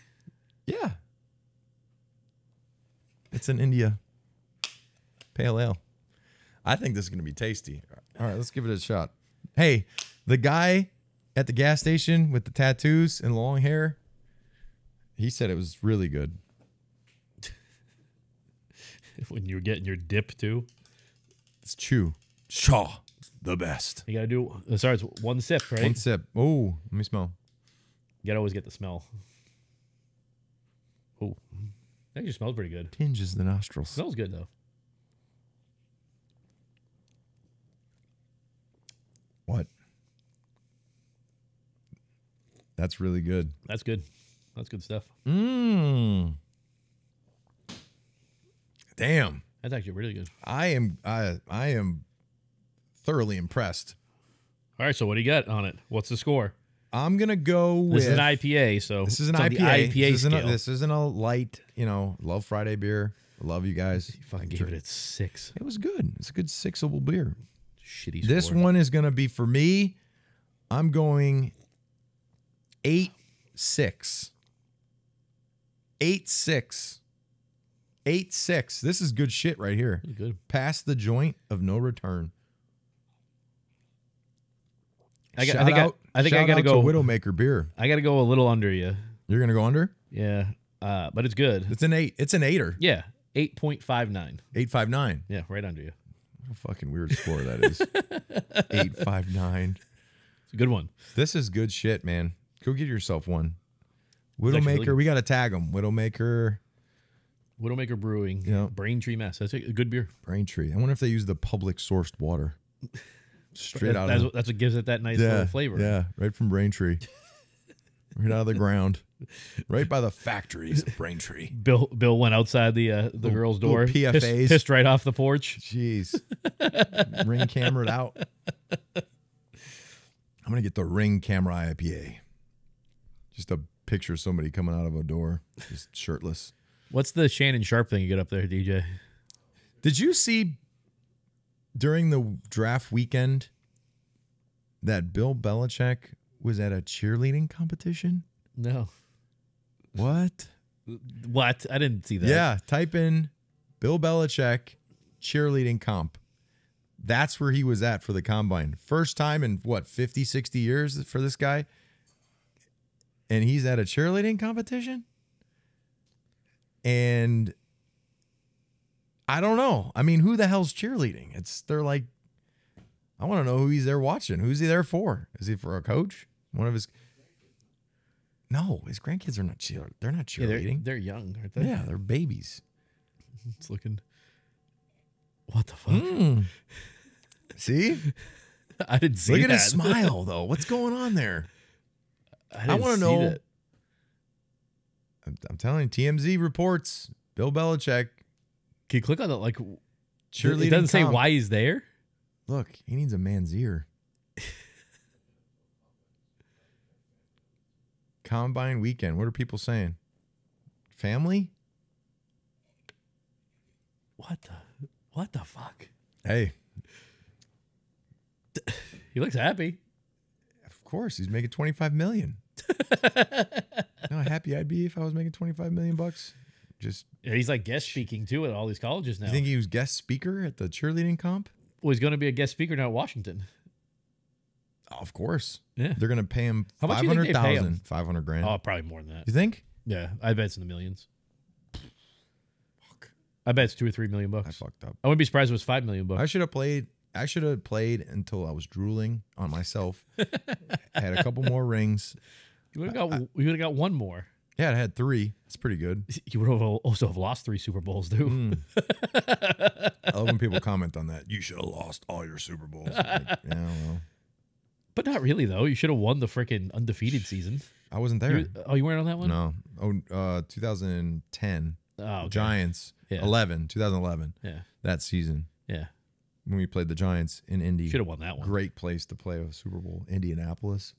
Yeah. It's an India Pale Ale. I think this is going to be tasty. All right, let's give it a shot. Hey, the guy at the gas station with the tattoos and long hair, he said it was really good. When you were getting your dip, too? It's Chew. Shaw, the best. You got to do, sorry, it's one sip, right? One sip. Oh, let me smell. You got to always get the smell. Oh, that actually smells pretty good. Tinges the nostrils. Smells good, though. What? That's really good. That's good. That's good stuff. Mmm. Damn. That's actually really good. I am thoroughly impressed. All right, so what do you got on it? What's the score? I'm gonna go with this is an IPA, so this is an IPA. This isn't a light, love Friday beer. I love you guys. You fucking gave it a 6. It was good. It's a good 6-able beer. Shitty score. This one is gonna be for me. I'm going 8-6. 8-6. 8-6. This is good shit right here. Pretty good. Pass the joint of no return. I think I gotta go Widowmaker beer. I gotta go a little under you. You're gonna go under? Yeah, but it's good. It's an 8. It's an 8er. Yeah, 8.59. 8.59. Yeah, right under you. What a fucking weird score that is. 8.59. It's a good one. This is good shit, man. Go get yourself one. Widowmaker. Really, we gotta tag them. Widowmaker Brewing. Yeah. Braintree, Mass. That's a good beer. Braintree. I wonder if they use the public sourced water. Straight out of that's what gives it that nice little flavor. Yeah, right from Braintree. Right out of the ground. Right by the factories of Braintree. Bill went outside the girl's door. PFAs. Pissed right off the porch. Jeez. Ring cameraed out. I'm going to get the Ring Camera IPA. Just a picture of somebody coming out of a door, just shirtless. What's the Shannon Sharp thing you get up there, DJ? Did you see during the draft weekend that Bill Belichick was at a cheerleading competition? No. What? What? I didn't see that. Yeah, type in Bill Belichick cheerleading comp. That's where he was at for the combine. First time in, 50, 60 years for this guy? And he's at a cheerleading competition? And I don't know. I mean, who the hell's cheerleading? They're like, I want to know who he's there watching. Who's he there for? Is he for a coach? One of his... No, his grandkids are not cheerleading. They're not cheerleading. Yeah, they're young, aren't they? Yeah, they're babies. It's looking... What the fuck? See? I didn't see that. Look at his smile, though. What's going on there? I want to know. That. I'm telling you, TMZ reports Bill Belichick. Can you click on that? Like, cheerleading. It doesn't say why he's there. Look, he needs a man's ear. Combine weekend. What are people saying? Family? What the fuck? Hey. He looks happy. Of course, he's making $25 million. You know how happy I'd be if I was making $25 million bucks? Yeah, he's like guest speaking too at all these colleges now. You think he was guest speaker at the cheerleading comp? Well, he's going to be a guest speaker now at Washington. Oh, of course. Yeah. They're going to pay him $500,000. 500 grand. Oh, probably more than that. You think? Yeah, I bet it's in the millions. I bet it's $2 or $3 million. I fucked up. I wouldn't be surprised if it was $5 million. I should have played until I was drooling on myself. Had a couple more rings. You would have got one more. Yeah, I had 3. That's pretty good. You would have also have lost 3 Super Bowls, dude. I love when people comment on that. You should have lost all your Super Bowls. Like, yeah, well. But not really, though. You should have won the freaking undefeated season. I wasn't there. You weren't on that one? No. 2010. Oh, okay. Giants. Yeah. 2011. Yeah. That season. Yeah. When we played the Giants in Indy. Should have won that one. Great place to play a Super Bowl. Indianapolis.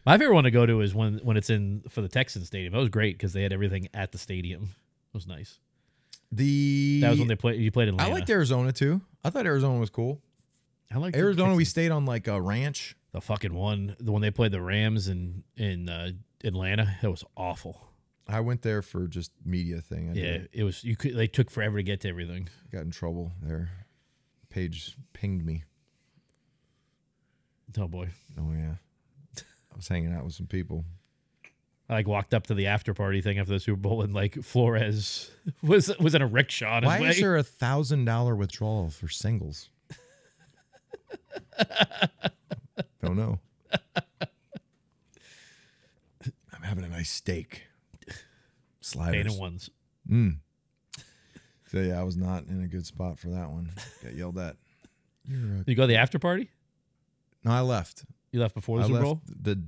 My favorite one to go to is when it's in for the Texans stadium. That was great because they had everything at the stadium. It was nice. That was when you played in Atlanta. I liked Arizona too. I thought Arizona was cool. I liked Arizona. We stayed on like a ranch. The one they played the Rams in Atlanta. That was awful. I went there for just media thing. It was. They took forever to get to everything. Got in trouble there. Paige pinged me. Oh boy. Oh yeah. I was hanging out with some people. I walked up to the after party thing after the Super Bowl, and Flores was in a rickshaw. Why is there $1,000 withdrawal for singles? Don't know. I'm having a nice steak. Sliders. Painted ones. So yeah, I was not in a good spot for that one. Got yelled at. You go to the after party? No, I left. You left before the Super Bowl?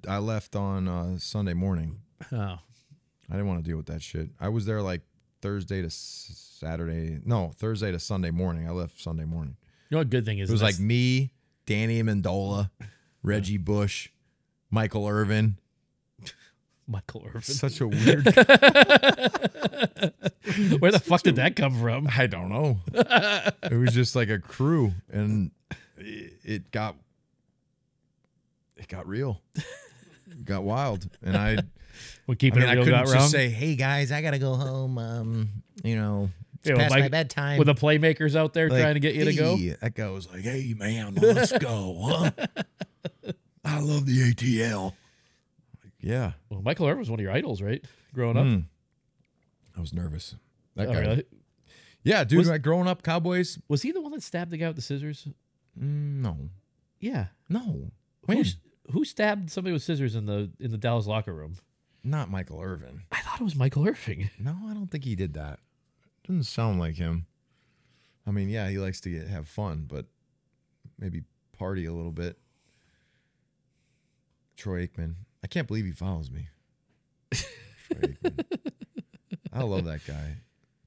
I left on Sunday morning. Oh. I didn't want to deal with that shit. I was there like Thursday to Sunday morning. I left Sunday morning. You know what good thing is? It was like me, Danny Amendola, Reggie Bush, Michael Irvin. Michael Irvin. Such a weird. Where the fuck did that come from? I don't know. It was just like a crew, and it got real. It got wild, and I couldn't just say, "Hey guys, I gotta go home." It's past my bedtime. With the playmakers out there trying to get you to go. That guy was like, "Hey man, let's go." Huh? I love the ATL. Yeah. Well, Michael Irvin was one of your idols, right? Growing up. I was nervous. That guy. Really? Yeah, dude. Growing up, Cowboys. Was he the one that stabbed the guy with the scissors? No. Yeah. No. Who stabbed somebody with scissors in the Dallas locker room? Not Michael Irvin. I thought it was Michael Irvin. No, I don't think he did that. Doesn't sound like him. I mean, yeah, he likes to have fun, but maybe party a little bit. Troy Aikman. I can't believe he follows me. Troy Aikman. I love that guy.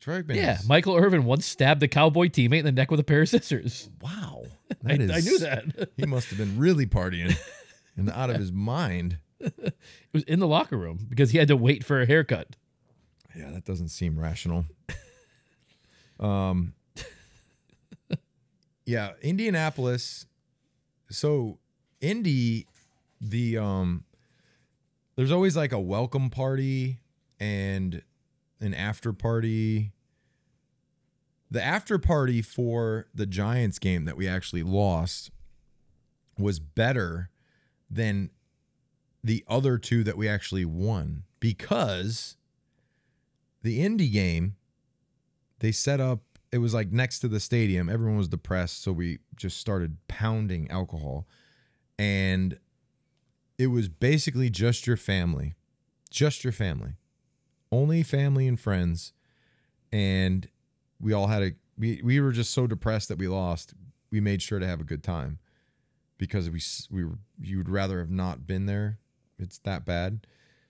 Troy Aikman. Yeah, Michael Irvin once stabbed a Cowboy teammate in the neck with a pair of scissors. Wow. I knew that. He must have been really partying and out of his mind. It was in the locker room because he had to wait for a haircut. Yeah, that doesn't seem rational. Yeah, Indianapolis. So Indy, there's always like a welcome party and an after party. The after party for the Giants game that we actually lost was better than the other two that we actually won, because the Indy game, they set up, it was like next to the stadium. Everyone was depressed, so we just started pounding alcohol. And it was basically just your family. Just your family. Only family and friends. And we all had we were just so depressed that we lost. We made sure to have a good time because you would rather have not been there. It's that bad.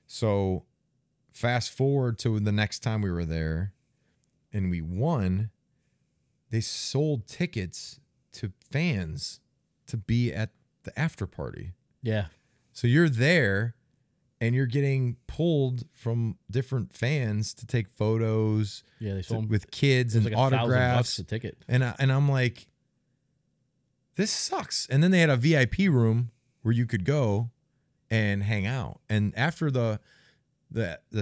So fast forward to the next time we were there and we won, they sold tickets to fans to be at the after party. Yeah. So you're there and you're getting pulled from different fans to take photos. Yeah, they sold with kids and like autographs. $1,000 a ticket. And I'm like, this sucks. And then they had a VIP room where you could go and hang out. And after the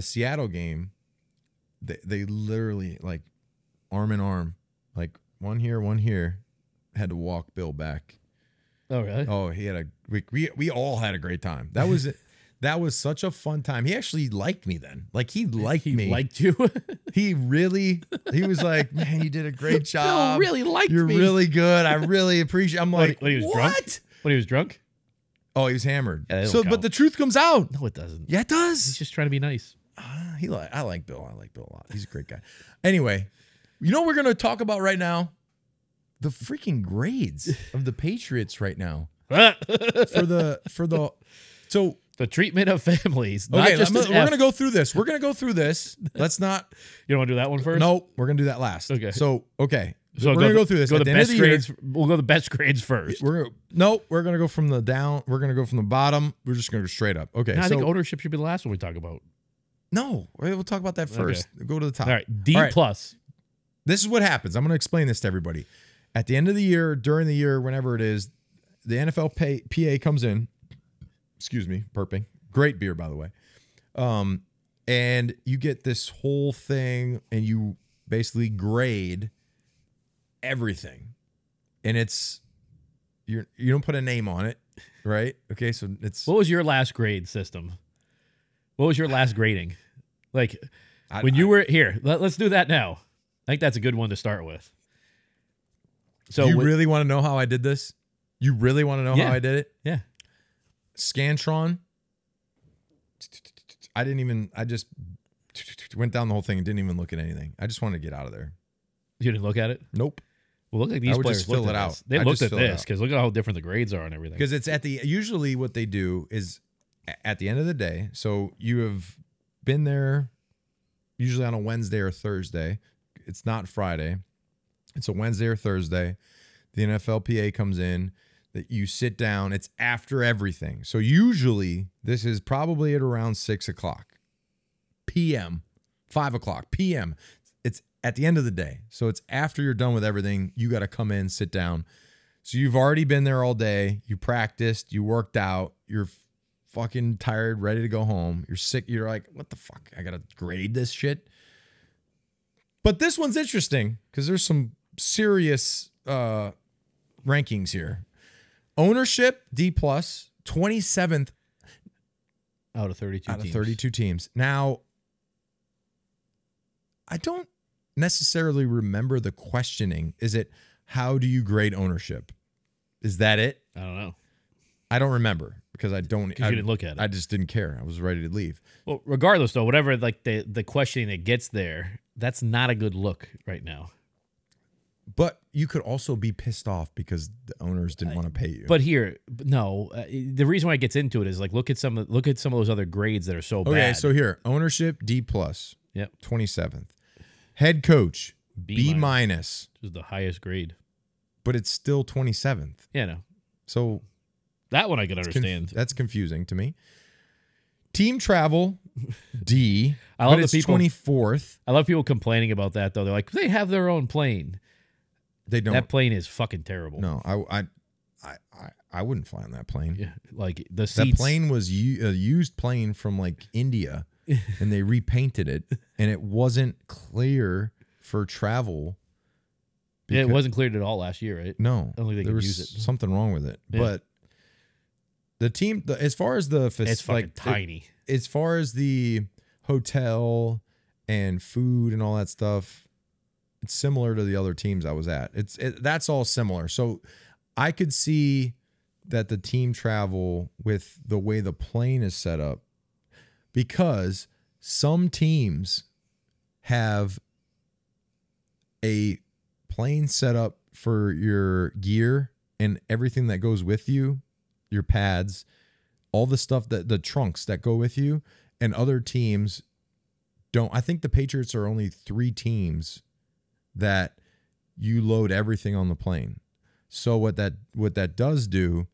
Seattle game, they literally like arm in arm, like one here, had to walk Bill back. Oh really? Oh, he had we all had a great time. That was That was such a fun time. He actually liked me then. Like he liked me. He liked you. He was like, man, you did a great job. Bill really liked You're me. really good. I really appreciate. I'm like, when he was what? drunk? When he was drunk? Oh, he was hammered. Yeah, so, but the truth comes out. No, it doesn't. Yeah, it does. He's just trying to be nice. I like Bill. I like Bill a lot. He's a great guy. Anyway, you know what we're going to talk about right now? The freaking grades of the Patriots right now. So the treatment of families. Okay, we're going to go through this. Let's not. You don't want to do that one first? No, we're going to do that last. Okay. So, okay. So we're going to go through this. Go At the the end of best the year, grades. We'll go the best grades first. we're going to go from the down. We're going to go from the bottom. We're just going to go straight up. Okay. No, I think ownership should be the last one we talk about. No, we'll talk about that first. Okay. Go to the top. All right. D+. This is what happens. I'm going to explain this to everybody. At the end of the year, during the year, whenever it is, the NFL PA comes in. Excuse me, burping. Great beer, by the way. And you get this whole thing, and you basically grade everything. And you don't put a name on it, right? Okay, so it's. What was your last grade system? What was your last grading? Like when you were here, let's do that now. I think that's a good one to start with. So you really want to know how I did this? You really want to know how I did it? Yeah. Scantron. I just went down the whole thing and didn't even look at anything. I just wanted to get out of there. You didn't look at it? Nope. Well, look like these players fill looked it at out. this. They looked at this because look at how different the grades are and everything. Because it's usually what they do is at the end of the day. So you have been there usually on a Wednesday or Thursday. It's not Friday. It's a Wednesday or Thursday. The NFLPA comes in, that you sit down. It's after everything. So usually this is probably at around 6 o'clock p.m., 5 o'clock p.m. It's at the end of the day. So it's after you're done with everything. You got to come in, sit down. So you've already been there all day. You practiced. You worked out. You're fucking tired, ready to go home. You're sick. You're like, what the fuck? I got to grade this shit. But this one's interesting because there's some serious rankings here. Ownership, D+, 27th out of 32 teams. Now, I don't necessarily remember the questioning. Is it, how do you grade ownership? Is that it? I don't know. I don't remember because you didn't look at it. I just didn't care. I was ready to leave. Well, regardless, though, whatever like the questioning that gets there, that's not a good look right now. But you could also be pissed off because the owners didn't want to pay you. But here, no, the reason why it gets into it is like look at some of those other grades that are so bad. Okay, so here, ownership D+. Yep. 27th. Head coach B-, which is the highest grade. But it's still 27th. Yeah, no. So that one I can understand. That's confusing to me. Team travel D. I love the people 24th. I love people complaining about that though. They're like, they have their own plane. They don't. That plane is fucking terrible. No, I wouldn't fly on that plane. Yeah, like the seats. That plane was a used plane from like India, and they repainted it, and it wasn't clear for travel. Yeah, it wasn't cleared at all last year, right? No, I don't think they there could was use it. something wrong with it. Yeah. But the team, as far as the it's fucking tiny. As far as the hotel and food and all that stuff, it's similar to the other teams I was at. That's all similar. So I could see that the team travel with the way the plane is set up, because some teams have a plane set up for your gear and everything that goes with you, your pads, all the stuff the trunks that go with you, and other teams don't. I think the Patriots are only 3 teams that you load everything on the plane. So what that does do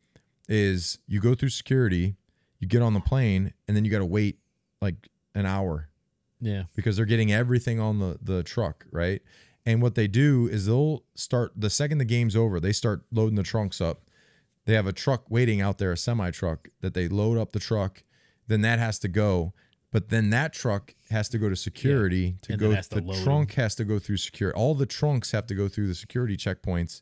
is you go through security, you get on the plane, and then you got to wait like an hour. Yeah. Because they're getting everything on the truck, right? And what they do is they'll start, the second the game's over, they start loading the trunks up. They have a truck waiting out there, a semi-truck, that they load up the truck. Then that has to go. But then that truck has to go to security to go. The trunk has to go through security. All the trunks have to go through the security checkpoints.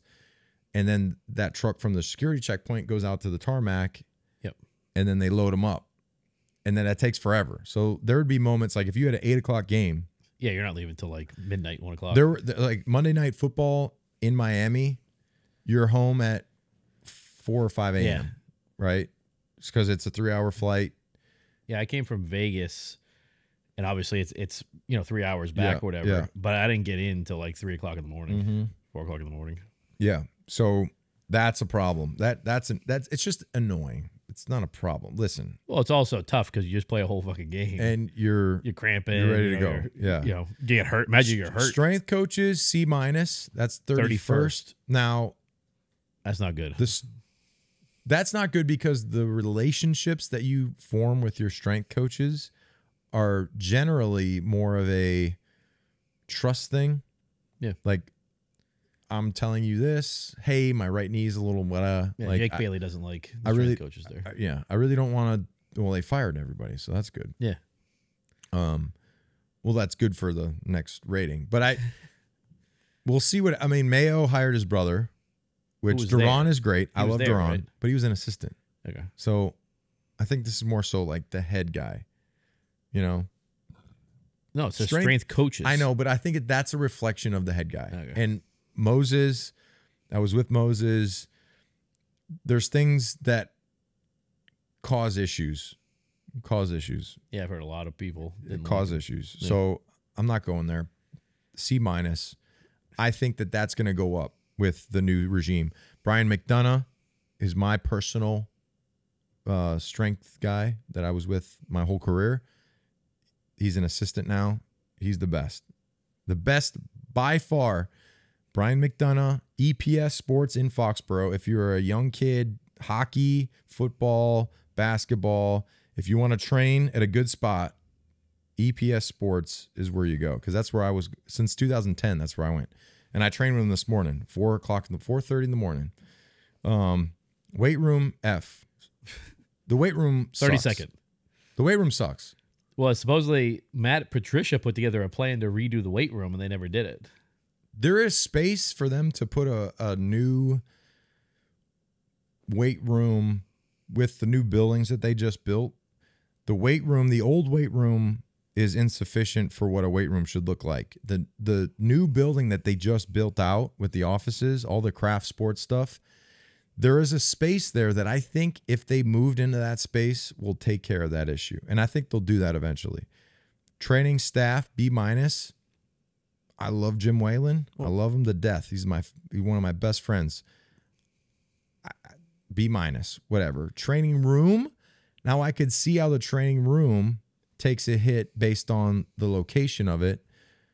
And then that truck from the security checkpoint goes out to the tarmac. Yep. And then they load them up. and then that takes forever. So there would be moments like if you had an 8 o'clock game. Yeah, you're not leaving till like midnight, 1 o'clock. There were like Monday Night Football in Miami. You're home at 4 or 5 a.m. Right? It's because it's a 3-hour flight. Yeah, I came from Vegas, and obviously it's 3 hours back or whatever. Yeah. But I didn't get in till like 3 o'clock in the morning, 4 o'clock in the morning. Yeah, so that's a problem. That's it's just annoying. It's not a problem. Listen. Well, it's also tough because you just play a whole fucking game, and you're cramping. You're ready to go. Yeah, you get hurt. Imagine you get hurt. Strength coaches C-. That's 31st. Now, that's not good. That's not good because the relationships that you form with your strength coaches are generally more of a trust thing. Yeah, like I'm telling you this. Hey, my right knee's a little like Jake Bailey doesn't like the strength coaches there. I really don't want to. Well, they fired everybody, so that's good. Yeah. Well, that's good for the next rating, but we'll see what I mean. Mayo hired his brother, which Duran is great. I love Duran, right? But he was an assistant. Okay. So I think this is more so like the head guy. No, it's strength coaches. I know, but I think that's a reflection of the head guy. Okay. And Moses, I was with Moses. There's things that cause issues. Yeah, I've heard a lot of people cause issues. Yeah. So I'm not going there. C-. I think that's going to go up with the new regime. Brian McDonough is my personal strength guy that I was with my whole career. He's an assistant now. He's the best. The best by far. Brian McDonough, EPS Sports in Foxborough. If you're a young kid, hockey, football, basketball, if you want to train at a good spot, EPS Sports is where you go. Because that's where I was since 2010. That's where I went. And I trained with him this morning, 4:30 in the morning. Weight room F. The weight room sucks. 32nd. The weight room sucks. Well, supposedly Matt Patricia put together a plan to redo the weight room, and they never did it. There is space for them to put a new weight room with the new buildings that they just built. The weight room, the old weight room, is insufficient for what a weight room should look like. The new building that they just built out with the offices, all the craft sports stuff, there is a space there that I think if they moved into that space will take care of that issue. And I think they'll do that eventually. Training staff, B-. I love Jim Whalen. I love him to death. He's one of my best friends. B-, whatever. Training room. Now I could see how the training room takes a hit based on the location of it,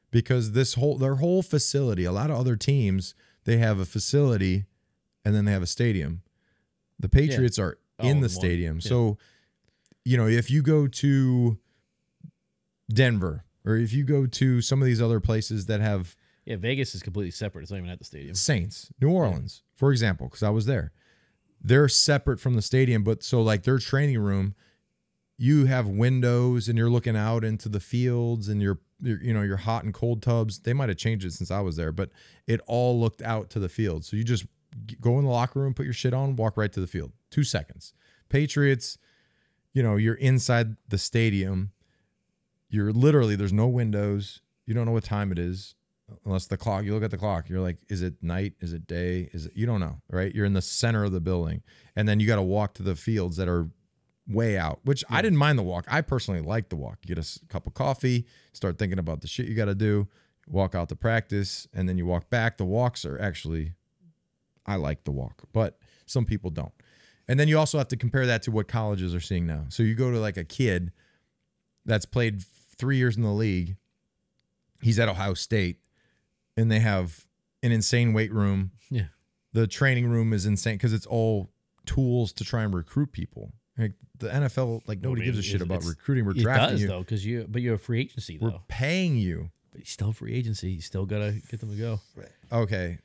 because their whole facility, a lot of other teams, they have a facility and then they have a stadium. The Patriots are in the stadium. Yeah. So, if you go to Denver, or if you go to some of these other places that have... Yeah, Vegas is completely separate. It's not even at the stadium. Saints, New Orleans, for example, because I was there. They're separate from the stadium, but so like their training room, you have windows and you're looking out into the fields and your hot and cold tubs. They might have changed it since I was there, but it all looked out to the field. So you just go in the locker room, put your shit on, walk right to the field. 2 seconds. Patriots, you're inside the stadium. You're literally, there's no windows. You don't know what time it is unless the clock, you look at the clock. You're like, is it night? Is it day? You don't know, right? You're in the center of the building. And then you got to walk to the fields that are way out, which I didn't mind the walk. I personally like the walk. You get a cup of coffee, start thinking about the shit you got to do, walk out to practice, and then you walk back. The walks are actually, I like the walk, but some people don't. And then you also have to compare that to what colleges are seeing now. So you go to like a kid that's played 3 years in the league. He's at Ohio State, and they have an insane weight room. Yeah. The training room is insane because it's all tools to try and recruit people. Like the NFL, like nobody gives a shit about recruiting. We're drafting you. It does, though, because you're a free agency, though. We're paying you. But you're still free agency. You still got to get them to go. Okay.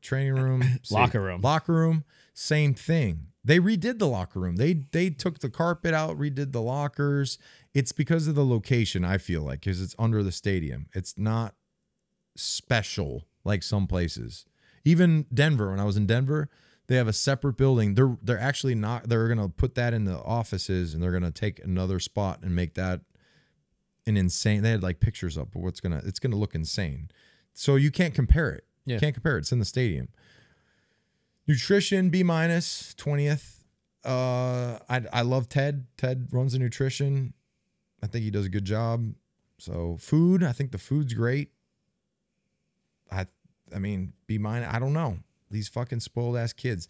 Training room. Locker room. Locker room, same thing. They redid the locker room. They took the carpet out, redid the lockers. It's because of the location, I feel like, because it's under the stadium. It's not special like some places. Even Denver, when I was in Denver, They have a separate building. They're actually not. They're gonna put that in the offices, and they're gonna take another spot and make that an insane. They had like pictures up, but it's gonna look insane. So you can't compare it. Yeah. You can't compare it. It's in the stadium. Nutrition B-, 20th. I love Ted. Ted runs the nutrition. I think he does a good job. So food, I think the food's great. I mean, B-, I don't know. These fucking spoiled ass kids.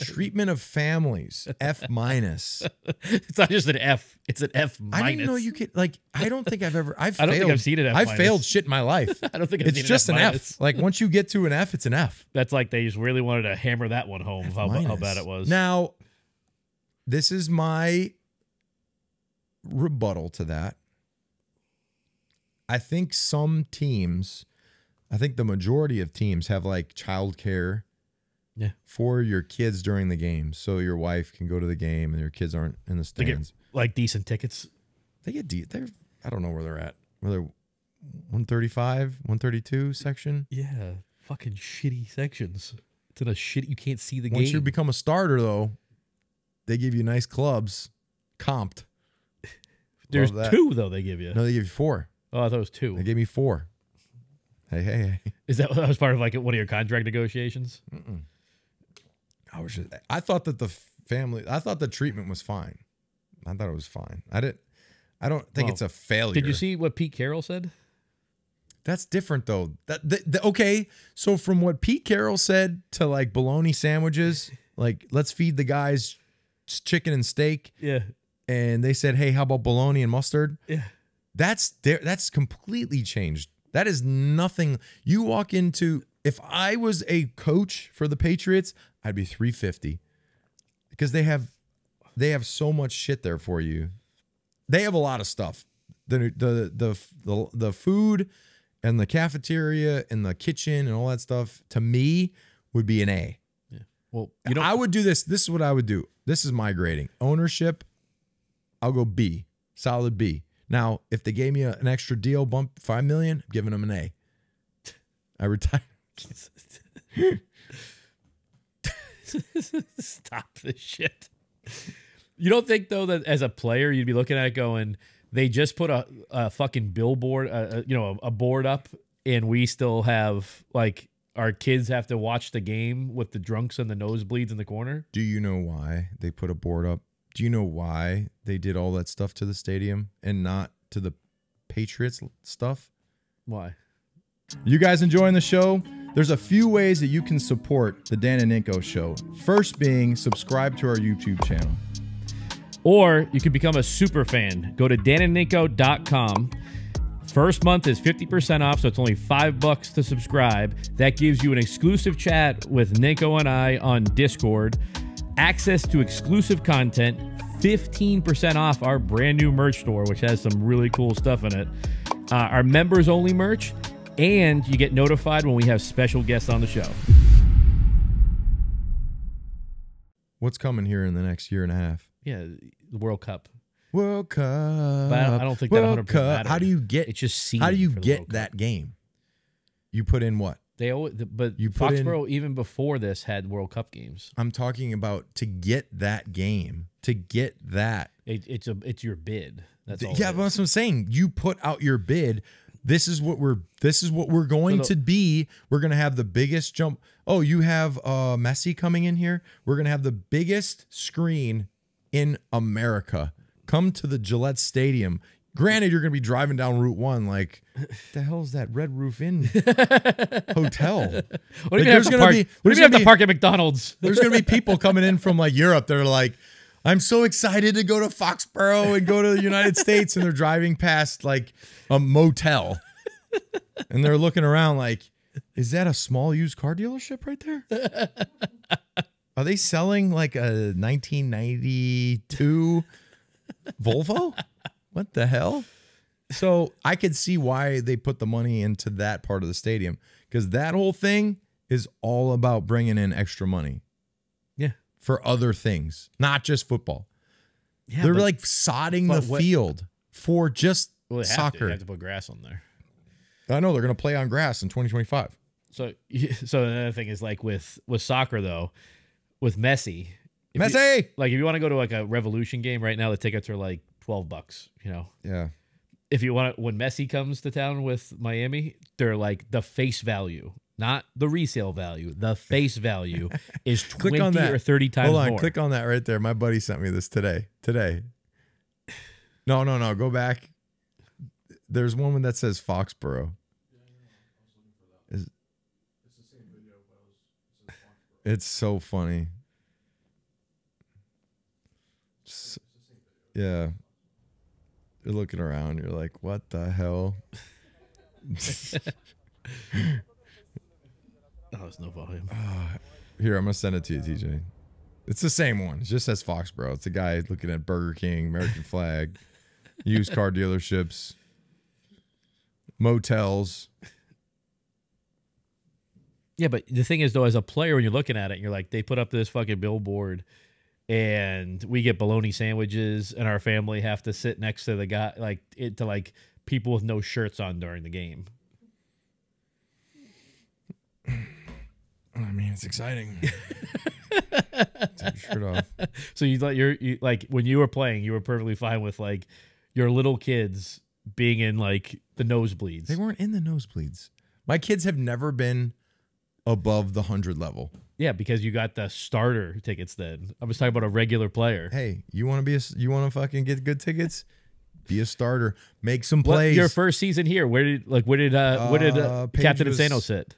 Treatment of families, F-. It's not just an F. It's an F-. I didn't know you could, like, I don't think I've ever, I don't think I've seen an F-. I've failed shit in my life. I don't think I've it's seen just an an F-. F. Like, once you get to an F, it's an F. That's like they just really wanted to hammer that one home, how bad it was. Now, this is my rebuttal to that. I think some teams, I think the majority of teams have like childcare for your kids during the game. So your wife can go to the game and your kids aren't in the stands. They get like decent tickets. They get they're I don't know where they're at. Whether 135, 132 section. Yeah, fucking shitty sections. It's in a shit. You can't see the game. Once you become a starter, though, they give you nice clubs, comped. There's 2 though. They give you. No, they give you 4. Oh, I thought it was 2. They gave me 4. Hey. Is that was part of like one of your contract negotiations? I thought that I thought the treatment was fine. I thought it was fine. I don't think it's a failure. Did you see what Pete Carroll said? That's different though. Okay, so from what Pete Carroll said to like bologna sandwiches, like let's feed the guys chicken and steak. Yeah. And they said, hey, how about bologna and mustard? Yeah. That's completely changed. That is nothing. You walk into, if I was a coach for the Patriots, I'd be $350 because they have so much shit there for you. They have a lot of stuff. The food and the cafeteria and the kitchen and all that stuff to me would be an A. Yeah. Well, I would do this. This is what I would do. This is my grading. Ownership, I'll go B, solid B. Now, if they gave me an extra deal, bump $5 million, I'm giving them an A. I retire. Stop this shit. You don't think though that as a player you'd be looking at it going, they just put a fucking billboard, a board up, and we still have like our kids have to watch the game with the drunks and the nosebleeds in the corner? Do you know why they put a board up? Do you know why they did all that stuff to the stadium and not to the Patriots stuff? Why? You guys enjoying the show? There's a few ways that you can support the Dan and Ninko Show. First being subscribe to our YouTube channel. Or you can become a super fan. Go to danandninko.com. First month is 50% off, so it's only $5 to subscribe. That gives you an exclusive chat with Ninko and I on Discord, access to exclusive content, 15% off our brand new merch store, which has some really cool stuff in it, our members only merch, and you get notified when we have special guests on the show. What's coming here in the next year and a half? Yeah, the World Cup. World Cup. But I don't think that 100% matters. How do you get? It's just how do you get that game? You put in what? They always, but you Foxborough even before this had World Cup games. I'm talking about to get that game. To get that, it's your bid. That's all. Yeah, but that's what I'm saying. You put out your bid. This is what we're going to be. We're going to have the biggest jump. Oh, you have Messi coming in here. We're going to have the biggest screen in America. Come to the Gillette Stadium. Granted, you're going to be driving down Route 1 like, the hell's that Red Roof Inn hotel? What do you have to park at McDonald's? There's going to be people coming in from like Europe. They're like, I'm so excited to go to Foxborough and go to the United States. And they're driving past like a motel. And they're looking around like, is that a small used car dealership right there? Are they selling like a 1992 Volvo? What the hell? So I could see why they put the money into that part of the stadium, because that whole thing is all about bringing in extra money. Yeah. For other things, not just football. Yeah, they're like sodding the field for just soccer. They have to put grass on there. I know they're going to play on grass in 2025. So another thing is like with soccer though, with Messi. Messi! If you want to go to like a Revolution game right now, the tickets are like $12, you know? Yeah. If you want to, when Messi comes to town with Miami, they're like the face value, not the resale value. The face value is 20 or 30 times more. Hold on, click on that right there. My buddy sent me this today. No. Go back. There's one that says Foxborough. It's so funny. Yeah. You're looking around. You're like, what the hell? Oh, there's no volume. Here, I'm going to send it to you, TJ. It's the same one. It just says Foxborough. It's a guy looking at Burger King, American flag, used car dealerships, motels. Yeah, but the thing is, though, as a player, when you're looking at it, you're like, they put up this fucking billboard, and we get bologna sandwiches, and our family have to sit next to the guy, to people with no shirts on during the game. I mean, it's exciting. Take your shirt off. So you when you were playing, you were perfectly fine with like your little kids being in like the nosebleeds. They weren't in the nosebleeds. My kids have never been above the 100 level. Yeah, because you got the starter tickets then. I was talking about a regular player. Hey, you want to fucking get good tickets? Be a starter. Make some plays. Your first season here, where did Captain Insano sit?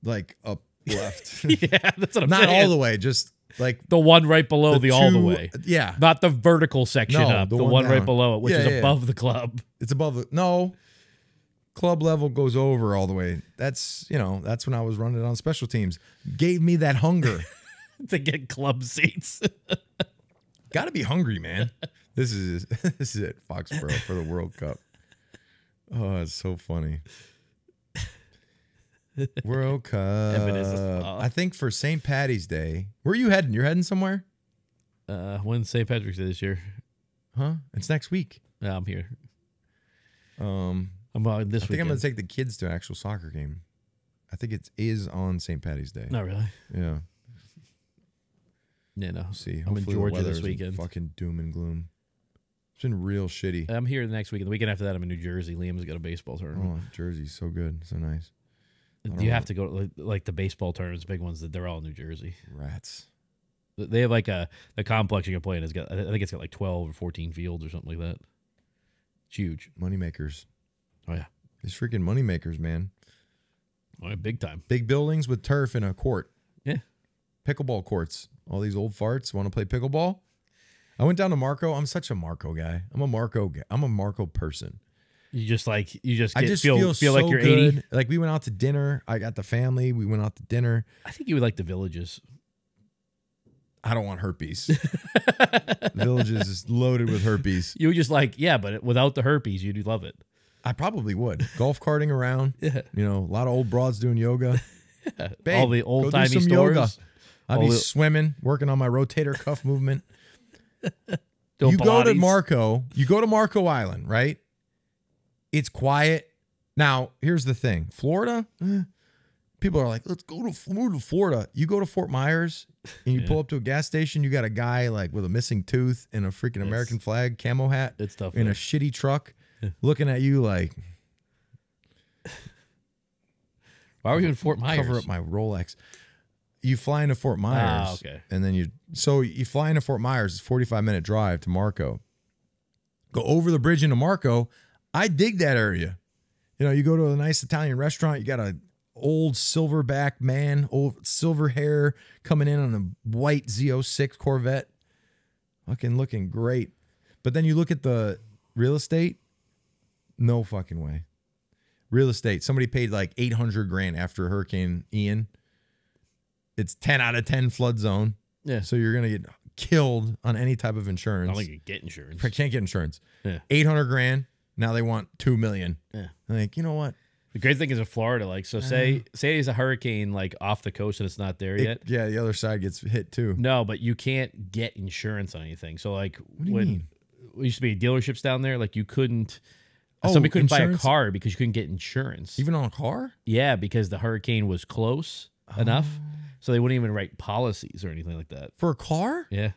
Like up left. Yeah, that's what I'm saying. Not all the way, just like the one right below the all the way. Yeah. Not the vertical section up, the one right below it, which is above the club. It's above the club level goes over all the way. That's that's when I was running on special teams. Gave me that hunger to get club seats. Got to be hungry, man. This is it, Foxborough for the World Cup. Oh, it's so funny. World Cup. I think for St. Patty's Day. Where are you heading? You're heading somewhere? When's St. Patrick's Day this year? Huh? It's next week. Yeah, I'm here. I'm this weekend. I think I'm going to take the kids to an actual soccer game. I think it is on St. Patty's Day. Not really. Yeah. Yeah, no. We'll see. I'm in Georgia this weekend. Fucking doom and gloom. It's been real shitty. I'm here the next week. The weekend after that, I'm in New Jersey. Liam's got a baseball tournament. Oh, Jersey's so good. So nice. You have to go to like the baseball tournaments, big ones, that they're all in New Jersey. Rats. They have like the complex you can play in. I think it's got like 12 or 14 fields or something like that. It's huge. Moneymakers. Oh, yeah. These freaking moneymakers, man. Oh, yeah, big time. Big buildings with turf and a court. Yeah. Pickleball courts. All these old farts want to play pickleball. I went down to Marco. I'm such a Marco guy. I'm a Marco person. You just feel so like you're good. 80. Like we went out to dinner. I got the family. We went out to dinner. I think you would like the Villages. I don't want herpes. Villages is loaded with herpes. You would just but without the herpes, you'd love it. I probably would. Golf carting around. Yeah. A lot of old broads doing yoga. Babe, all the old timey stores. Yoga. I'll be swimming, working on my rotator cuff movement. You go to Marco Island, right? It's quiet. Now, here's the thing. Florida, people are like, let's go to Florida. You go to Fort Myers and you pull up to a gas station, you got a guy like with a missing tooth and a freaking American flag camo hat it's tough, in a shitty truck looking at you like, why were you in Fort Myers? Cover up my Rolex. You fly into Fort Myers. Okay. And then you fly into Fort Myers. It's a 45-minute drive to Marco. Go over the bridge into Marco. I dig that area. You go to a nice Italian restaurant. You got a old silverback man, old silver hair coming in on a white Z06 Corvette. Fucking looking great. But then you look at the real estate. No fucking way. Real estate. Somebody paid like $800,000 after Hurricane Ian. It's 10 out of 10 flood zone. Yeah. So you're going to get killed on any type of insurance. I don't think you get insurance. I can't get insurance. Yeah. $800,000. Now they want $2 million. Yeah. I'm like, you know what? The great thing is in Florida, say there's a hurricane like off the coast and it's not there yet. Yeah, the other side gets hit too. No, but you can't get insurance on anything. So like what do you mean? There used to be dealerships down there, like you couldn't Somebody couldn't buy a insurance? car because you couldn't get insurance. Even on a car? Yeah, because the hurricane was close enough, so they wouldn't even write policies or anything like that. For a car? Yeah.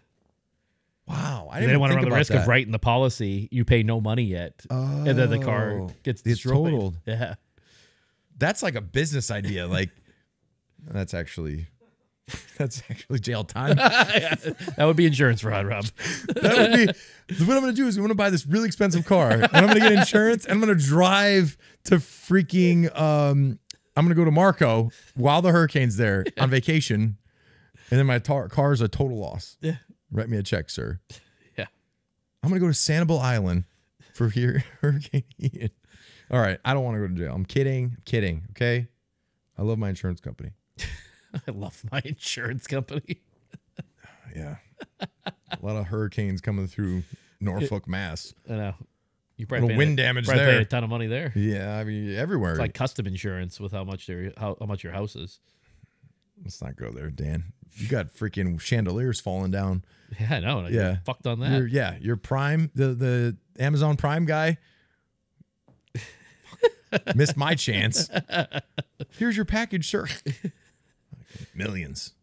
Wow. I They didn't want to run the risk of writing the policy. You pay no money yet. And then the car gets destroyed. totaled. Yeah. That's like a business idea. Like, that's actually jail time. That would be insurance fraud, Rob. That would be what I'm going to do is I'm going to buy this really expensive car and I'm going to get insurance and I'm going to drive to freaking I'm going to go to Marco while the hurricane's there on vacation, and then my car is a total loss. Yeah. Write me a check, sir. Yeah. I'm going to go to Sanibel Island for Hurricane Ian. All right. I don't want to go to jail. I'm kidding. Okay. I love my insurance company. I love my insurance company. Yeah. A lot of hurricanes coming through Norfolk, Mass. I know. You A little wind damage probably there. paid a ton of money there. Yeah. I mean, everywhere. It's like custom insurance with how much your house is. Let's not go there, Dan. You got freaking chandeliers falling down. Yeah, I know. Yeah. Fucked on that. Your Prime, the Amazon Prime guy missed my chance. Here's your package, sir. Millions.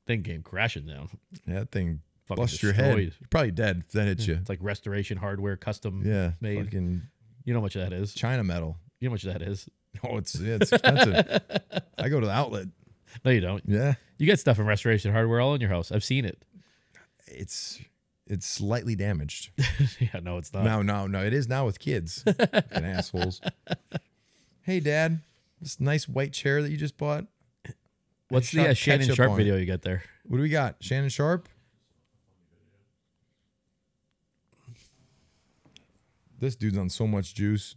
Thing came crashing down. Yeah, that thing Fucking bust your head. destroyed. You're probably dead if that hits you. It's like restoration hardware, custom made. Fucking You know how much that is. China metal. You know how much that is. Oh, it's expensive. I go to the outlet. No, you don't. Yeah. You get stuff from restoration hardware all in your house. I've seen it. It's slightly damaged. Yeah, no, it's not. No. It is now with kids. Fucking assholes. Hey, Dad. This nice white chair that you just bought. What's the Shannon ketchup Sharp on video it. you got there? What do we got? Shannon Sharp? This dude's on so much juice.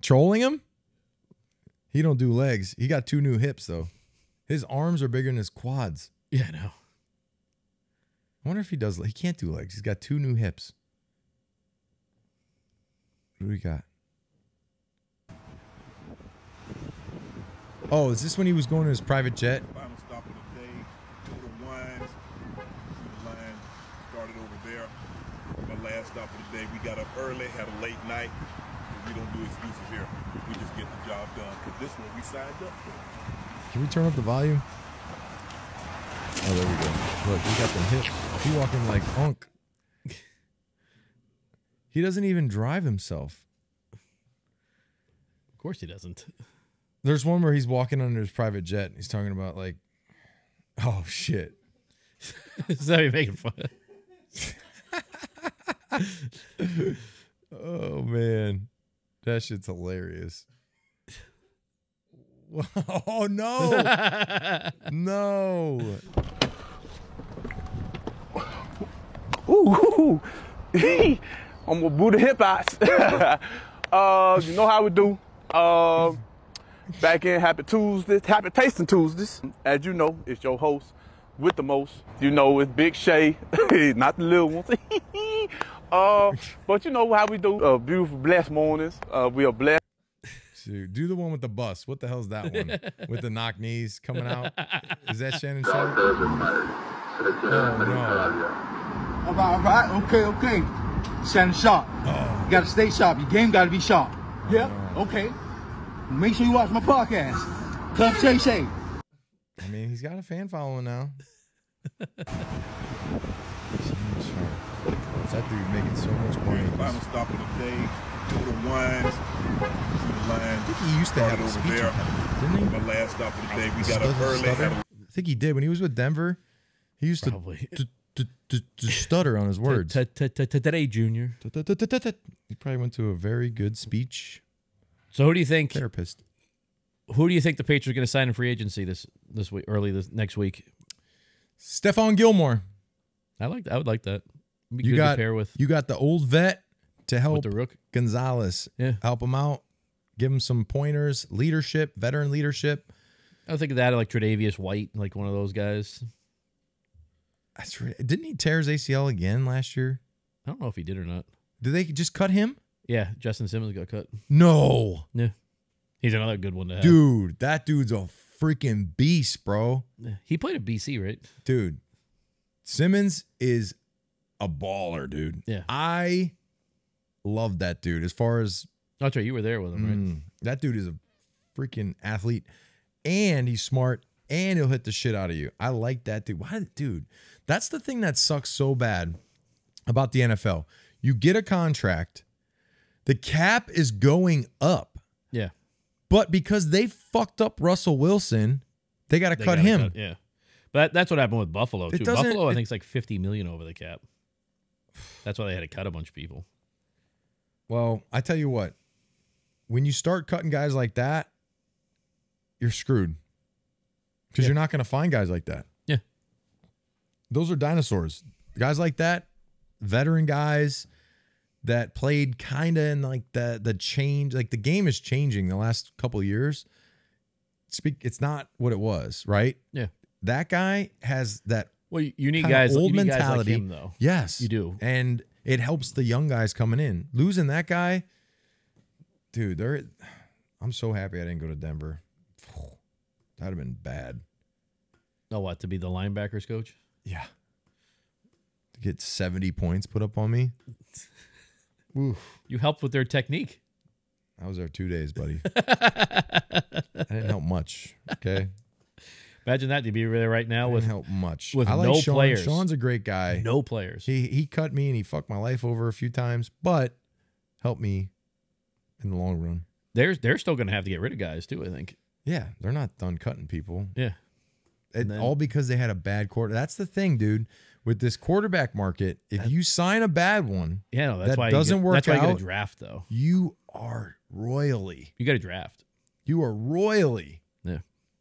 Trolling him? He don't do legs. He got 2 new hips, though. His arms are bigger than his quads. Yeah, I know. I wonder if he does. He can't do legs. He's got 2 new hips. What do we got? Oh, is this when he was going to his private jet? Final stop of the day, Total Wines. See the line started over there. My last stop of the day. We got up early, had a late night. We don't do excuses here. We just get the job done. Because this one we signed up for. Can we turn up the volume? Oh, there we go. Look, he got them hips. He walking like Hunk. He doesn't even drive himself. Of course he doesn't. There's one where he's walking under his private jet. And he's talking about like, oh shit. Is that you making fun? Oh man, that shit's hilarious. Oh no, no. Ooh, I'm gonna boo the hip hops. You know how we do. Back in Happy Tuesdays, Happy Tasting Tuesdays. As you know, it's your host with the most. You know, it's Big Shay, not the little ones. But you know how we do. Beautiful, blessed mornings. We are blessed. Dude, do the one with the bus. What the hell's that one? With the knock knees coming out? Is that Shannon Sharp? Oh no. All right. Okay. Shannon Sharp. Oh. You gotta stay sharp. Your game gotta be sharp. Yep. Okay. Make sure you watch my podcast. Club Shay Shay. I mean, he's got a fan following now. Shannon Sharp. What's that dude making so much money? Final stop of the day, Total Wines. See the line I think he used to have a over speech there. impediment, didn't he? My last stop of the day. We got up early. Stutter? Had a I think he did when he was with Denver. He used Probably. to stutter on his words. Today, Junior. He probably went to a very good speech So who do you think? therapist. Who do you think the Patriots are going to sign in free agency this week, next week? Stephon Gilmore. I would like that. It'd be You good got to pair with you got the old vet to help the Rook. Gonzalez. Yeah. Help him out. Give him some pointers, leadership, veteran leadership. I was thinking that, like Tre'Davious White, like one of those guys. That's right. Didn't he tear his ACL again last year? I don't know if he did or not. Did they just cut him? Yeah, Justin Simmons got cut. No. Yeah, he's another good one to have. Dude, that dude's a freaking beast, bro. He played at BC, right? Dude, Simmons is a baller, dude. Yeah. I love that dude. As far as that's right, you were there with him, right? that dude is a freaking athlete, and he's smart, and he'll hit the shit out of you. I like that dude. Why, dude? That's the thing that sucks so bad about the NFL. You get a contract, the cap is going up. Yeah. But because they fucked up Russell Wilson, they got to cut him. Yeah. But that's what happened with Buffalo, too. Buffalo, I think, is like $50 million over the cap. That's why they had to cut a bunch of people. Well, I tell you what, when you start cutting guys like that, you're screwed. Because you're not going to find guys like that. Yeah. Those are dinosaurs. Guys like that, veteran guys that played kind of in like the change, like the game is changing the last couple of years. It's not what it was, right? Yeah. That guy has that you need guys, old you need mentality. guys like him, though. Yes. You do. And it helps the young guys coming in. Losing that guy, dude, I'm so happy I didn't go to Denver. That'd have been bad. Oh, what? To be the linebackers coach? Yeah. To get 70 points put up on me. Oof. You helped with their technique. I was there 2 days, buddy. I didn't help much. Okay. Imagine that to be there right now with help much. With I like no Sean. players. Sean's a great guy. No players. He cut me and he fucked my life over a few times, but helped me in the long run. They're still going to have to get rid of guys too, I think. Yeah, they're not done cutting people. Yeah. All because they had a bad quarter. That's the thing, dude. With this quarterback market, if you sign a bad one, that's why doesn't work that's why out, you got to draft, though. You are royally. You got to draft. You are royally. Yeah.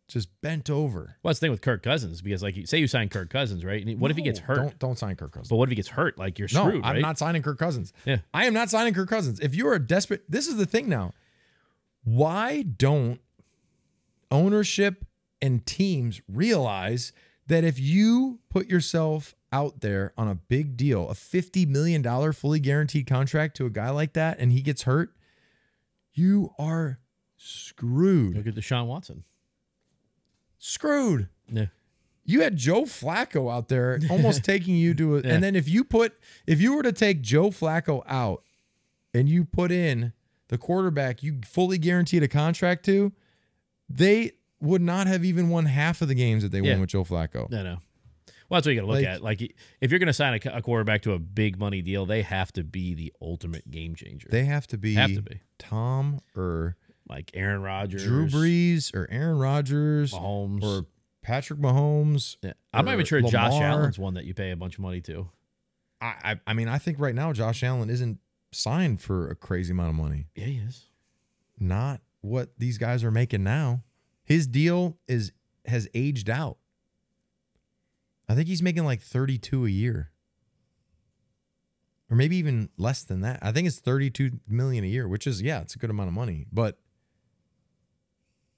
Just bent over. Well, that's the thing with Kirk Cousins, because like say you sign Kirk Cousins, right? What if he gets hurt? Don't sign Kirk Cousins. But what if he gets hurt? Like you're screwed, right? I'm not signing Kirk Cousins. Yeah. I am not signing Kirk Cousins. If you are desperate, this is the thing now. Why don't ownership and teams realize that if you put yourself out there on a big deal, a $50 million fully guaranteed contract to a guy like that, and he gets hurt, you are screwed. Look at Deshaun Watson. Screwed. Yeah. You had Joe Flacco out there almost taking you to it. Yeah. And then if you were to take Joe Flacco out and you put in the quarterback you fully guaranteed a contract to, they would not have even won half of the games that they won with Joe Flacco. No. Well, that's what you got to look at. Like, if you're going to sign a quarterback to a big money deal, they have to be the ultimate game changer. They have to be Tom or like Aaron Rodgers, Drew Brees, or Aaron Rodgers, Mahomes, or Patrick Mahomes. Yeah. I'm not even sure Lamar. Josh Allen's one that you pay a bunch of money to. I mean, I think right now Josh Allen isn't signed for a crazy amount of money. Yeah, he is. Not what these guys are making now. His deal has aged out. I think he's making like 32 a year. Or maybe even less than that. I think it's 32 million a year, which is, it's a good amount of money, but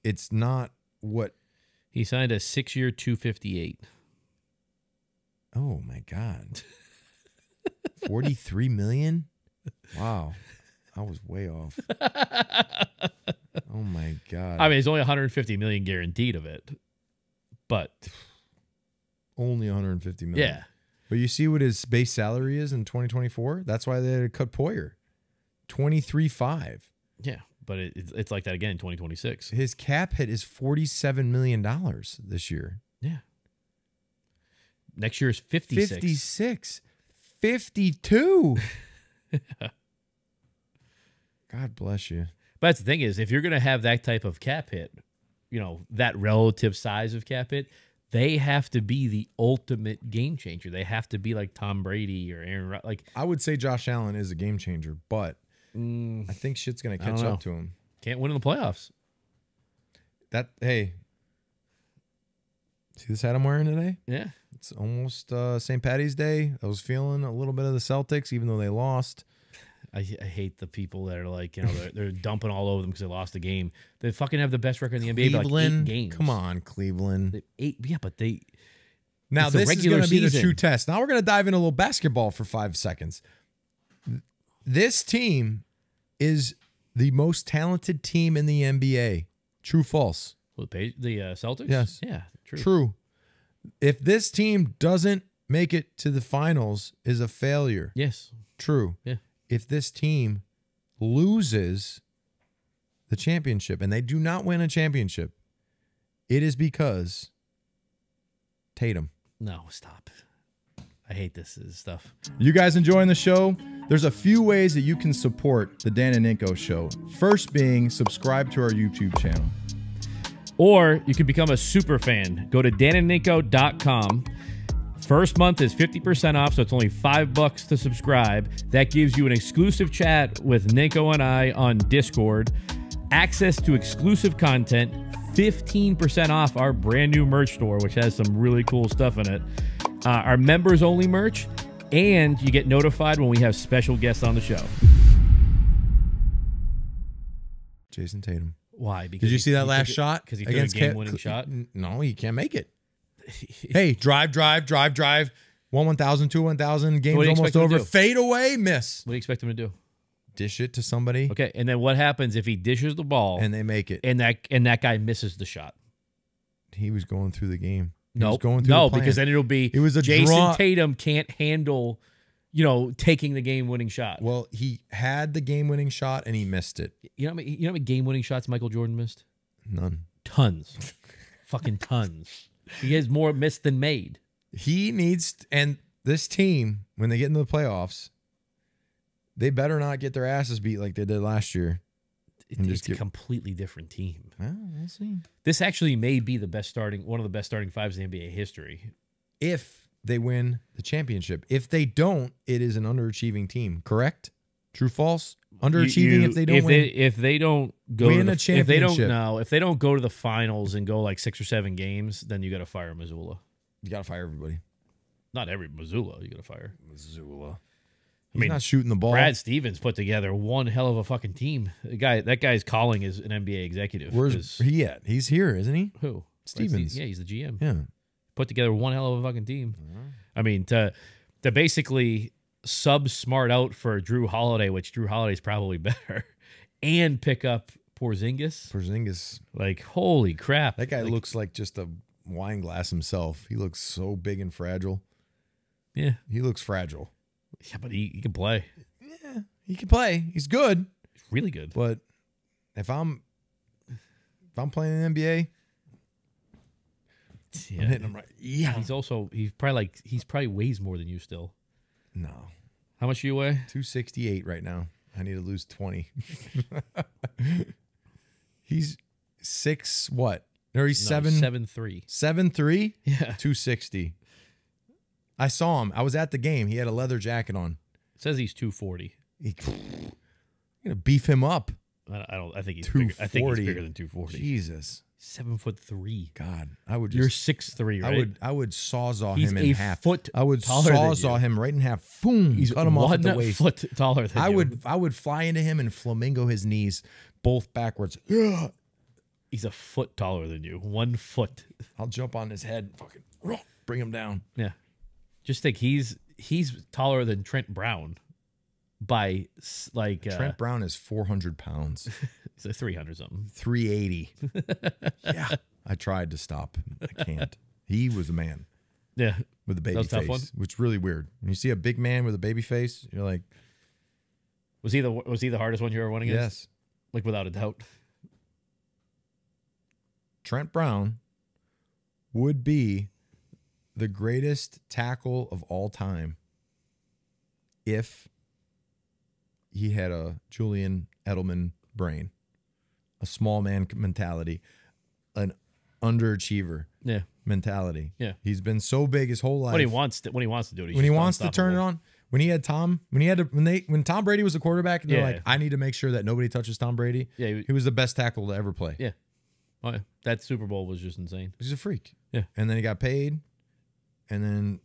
it's not what he signed a 6-year $258. Oh my God. 43 million? Wow. I was way off. Oh my God. I mean, it's only 150 million guaranteed of it. But only 150 million. Yeah. But you see what his base salary is in 2024? That's why they had to cut Poyer. 23.5. Yeah, but it's like that again in 2026. His cap hit is $47 million this year. Yeah. Next year is 56. 56. 52. God bless you. But that's the thing is, if you're going to have that type of cap hit, that relative size of cap hit, they have to be the ultimate game changer. They have to be like Tom Brady or Aaron Rodgers. I would say Josh Allen is a game changer, but I think shit's going to catch up to him. Can't win in the playoffs. Hey, see this hat I'm wearing today? Yeah. It's almost St. Patty's Day. I was feeling a little bit of the Celtics, even though they lost. I hate the people that are like, they're dumping all over them because they lost a game. They fucking have the best record in the NBA, but like 8 games. Come on, Cleveland. 8, yeah, but they. Now this is going to be the true test. Now we're going to dive into a little basketball for 5 seconds. This team is the most talented team in the NBA. True, false? The Celtics? Yes. Yeah, true. True. If this team doesn't make it to the finals is a failure. Yes. True. Yeah. If this team loses the championship and they do not win a championship, it is because Tatum. No, stop. I hate this stuff. You guys enjoying the show? There's a few ways that you can support the Dan and Ninko show. First being subscribe to our YouTube channel. Or you can become a super fan. Go to danandninko.com. First month is 50% off, so it's only $5 to subscribe. That gives you an exclusive chat with Ninko and I on Discord, access to exclusive content, 15% off our brand new merch store, which has some really cool stuff in it, our members only merch, and you get notified when we have special guests on the show. Jason Tatum. Why? Because Did you see that last shot? Because he took a game-winning shot? No, he can't make it. Hey, drive. 1,000, 2,000. Game's almost over. Fade away, miss. What do you expect him to do? Dish it to somebody. Okay, and then what happens if he dishes the ball and they make it, and that guy misses the shot? He was going through the game. No, because then it'll be Jason Tatum can't handle, taking the game-winning shot. Well, he had the game-winning shot and he missed it. You know how many game-winning shots Michael Jordan missed? None. Tons. Fucking tons. He has more missed than made. He needs, and this team, when they get into the playoffs, they better not get their asses beat like they did last year. It's a completely different team. Well, we'll see. This actually may be one of the best starting fives in NBA history. If they win the championship. If they don't, it is an underachieving team. Correct? True, false? Underachieving if they don't win. If they don't go win to a championship. If they don't go to the finals and go like 6 or 7 games, then you got to fire Missoula. You got to fire everybody. Not every Missoula. You got to fire Missoula. He's not shooting the ball. Brad Stevens put together one hell of a fucking team. That guy's calling is an NBA executive. Where's he at? He's here, isn't he? Who? Stevens. Yeah, he's the GM. Yeah. Put together one hell of a fucking team. I mean, to basically sub smart out for Drew Holiday, which Drew Holiday's probably better, and pick up Porzingis. Like, holy crap. That guy looks like just a wine glass himself. He looks so big and fragile. Yeah. He looks fragile. Yeah, but he can play. Yeah, he can play. He's good. He's really good. But if I'm playing in the NBA, I'm hitting him right. Yeah. He probably weighs more than you still. No. How much do you weigh? 268 right now. I need to lose 20. He's 6 what? Or he's 7'3". 7'3"? Yeah. 260. I saw him. I was at the game. He had a leather jacket on. It says he's 240. I'm gonna beef him up. I think he's bigger. I think he's bigger than 240. Jesus. 7'3". God, I would. You're 6'3", right? I would sawzall he's him in half. Foot I would taller sawzall him right in half. Boom. He's cut him off at the waist. 1 foot taller than you. I would fly into him and flamingo his knees both backwards. He's a foot taller than you. 1 foot. I'll jump on his head. Fucking bring him down. Yeah. Just think he's taller than Trent Brown by like Trent Brown is 400 pounds. He's like 300 something. 380. Yeah. I tried to stop. I can't. He was a man. Yeah. With a baby face, which is really weird. When you see a big man with a baby face, you're like, was he the hardest one you ever won against? Yes. Like without a doubt. Trent Brown would be the greatest tackle of all time if he had a Julian Edelman brain, a small man mentality, an underachiever mentality. Yeah. He's been so big his whole life. When he wants to do it. When he wants to turn it on. When Tom Brady was the quarterback, and they're like, I need to make sure that nobody touches Tom Brady. Yeah. He was the best tackle to ever play. Yeah. Oh, yeah. That Super Bowl was just insane. He's a freak. Yeah. And then he got paid. And then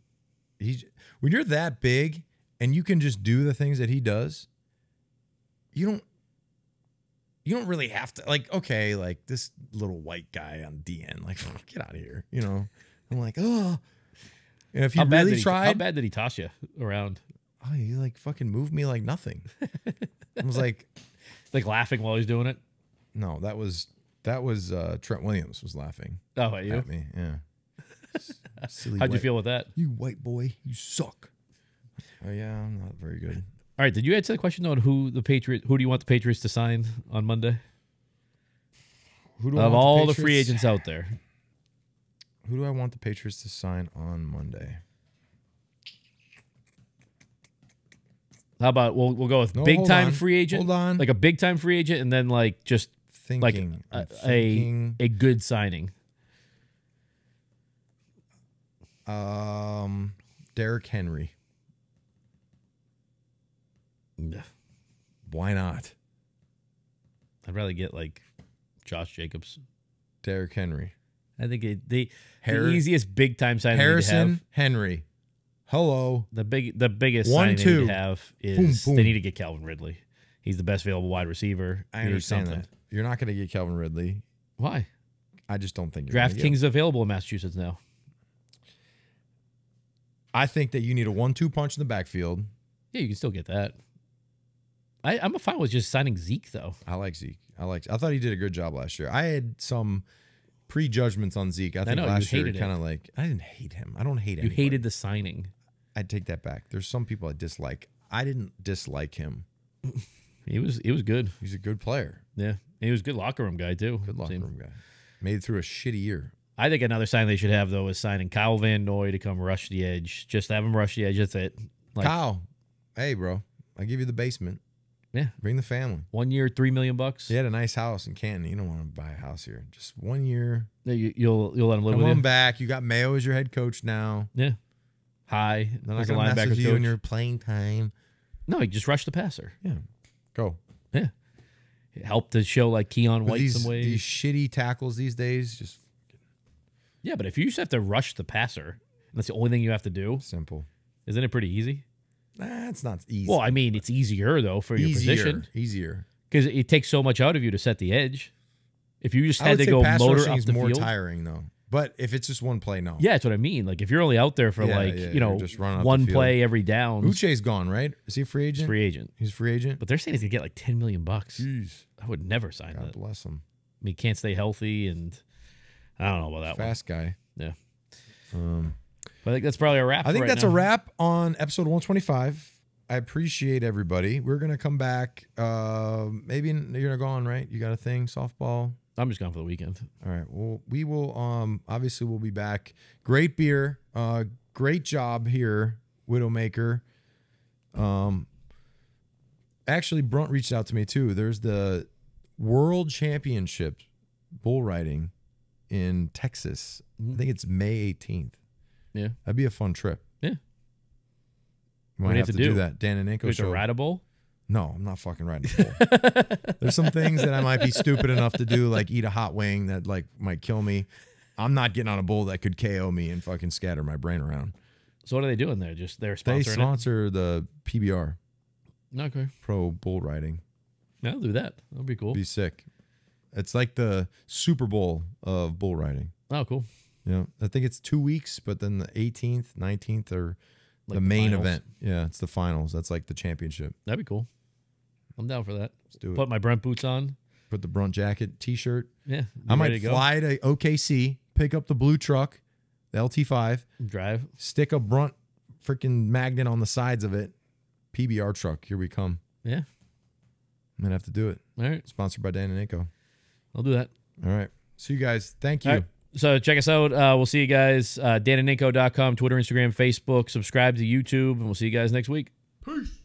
when you're that big and you can just do the things that he does, you don't really have to, like, okay, like this little white guy on DN, like, get out of here. I'm like, oh. And if you really tried. How bad did he toss you around? Oh, he like fucking moved me like nothing. I was like laughing while he's doing it. No, that was Trent Williams was laughing. Oh, at you? At me, yeah. Silly How'd you white- feel with that? You white boy, you suck. Oh yeah, I'm not very good. All right, did you answer the question on who do you want the Patriots to sign on Monday? Who do Of want all the Patriots- free agents out there. Who do I want the Patriots to sign on Monday? How about we'll go with No, big hold time on. free agent? Hold on. Like a big time free agent, and then like just Thinking. like I'm thinking. a good signing. Derrick Henry. Why not? I'd rather get like Josh Jacobs. Derrick Henry. I think the Harris- easiest big time signing to Harrison have. Henry. Hello. The biggest 1, signing they 2. need to have is Boom, boom. they need to get Calvin Ridley. He's the best available wide receiver. I You need understand something. that. You're not going to get Calvin Ridley. Why? I just don't think you're gonna get DraftKings him. is available in Massachusetts now. I think that you need a 1-2 punch in the backfield. Yeah, you can still get that. I'm fine with just signing Zeke though. I like Zeke. I thought he did a good job last year. I had some prejudgments on Zeke. I think know, you last year hated it. kind of like I didn't hate him. I don't hate him. You hated the signing. I'd take that back. There's some people I dislike. I didn't dislike him. He was good. He's a good player. Yeah, and he was a good locker room guy too. Good locker Same. room guy. Made it through a shitty year. I think another sign they should have though is signing Kyle Van Noy to come rush the edge. Just have him rush the edge. That's it. Like, Kyle, hey bro, I give you the basement. yeah, Bring the family. 1 year, $3 million. He had a nice house in Canton. You don't want to buy a house here. Just 1 year. Yeah, you'll let him live Come with on you. back. You got Mayo as your head coach now. Yeah. High. They're not as a going to mess linebacker with you coach. in your playing time. No, he just rushed the passer. Yeah, go. Yeah. It helped to show like Keon With White these, some ways. these shitty tackles these days, just Yeah, but if you just have to rush the passer, and that's the only thing you have to do, simple. isn't it pretty easy? Nah, it's not easy. Well, I mean, it's easier though for your position Easier. because it takes so much out of you to set the edge. If you just I had would to say go pass motor rushing up is the more field, tiring though. But if it's just one play, no. yeah, that's what I mean. Like if you're only out there for Yeah, like yeah, you know you're just running up the one field. play every down, Uche's gone, right? Is he a free agent? free agent. He's a free agent. But they're saying he's gonna get like $10 million. Jeez. I would never sign God that. bless him. I mean, he can't stay healthy, and I don't know about that Fast guy. one. Yeah. But I think that's probably a wrap. I think right that's now. a wrap on episode 125. I appreciate everybody. We're gonna come back. Maybe you're not gone, right? You got a thing, softball. I'm just gone for the weekend. All right. Well, we will. Obviously, we'll be back. Great beer. Great job here, Widowmaker. Actually, Brunt reached out to me too. There's the World Championship bull riding in Texas. I think it's May 18th. Yeah. That'd be a fun trip. Yeah. We What might do you have have to to do do? that. Dan and Go Nico to show. ride a bowl. No, I'm not fucking riding a bull. There's some things that I might be stupid enough to do, like eat a hot wing that like might kill me. I'm not getting on a bull that could KO me and fucking scatter my brain around. So what are they doing there? Just they're They sponsoring sponsor the PBR, it? Okay. Pro Bull Riding. Yeah, I'll do that. That'll be cool. Be sick. It's like the Super Bowl of bull riding. Oh, cool. Yeah, I think it's 2 weeks, but then the 18th, 19th are Like the the main finals? event. Yeah, it's the finals. That's like the championship. That'd be cool. I'm down for that. Let's do it. Put my Brent boots on. Put the Brunt jacket, T-shirt. Yeah. I ready might to go. fly to OKC, pick up the blue truck, the LT5, Drive. stick a Brunt freaking magnet on the sides of it. PBR truck. Here we come. Yeah. I'm gonna have to do it. All right. Sponsored by Dan and Nico. I'll do that. All right. See you guys. Thank you. All right. So check us out. We'll see you guys. DanandNico.com, Twitter, Instagram, Facebook. Subscribe to YouTube, and we'll see you guys next week. Peace.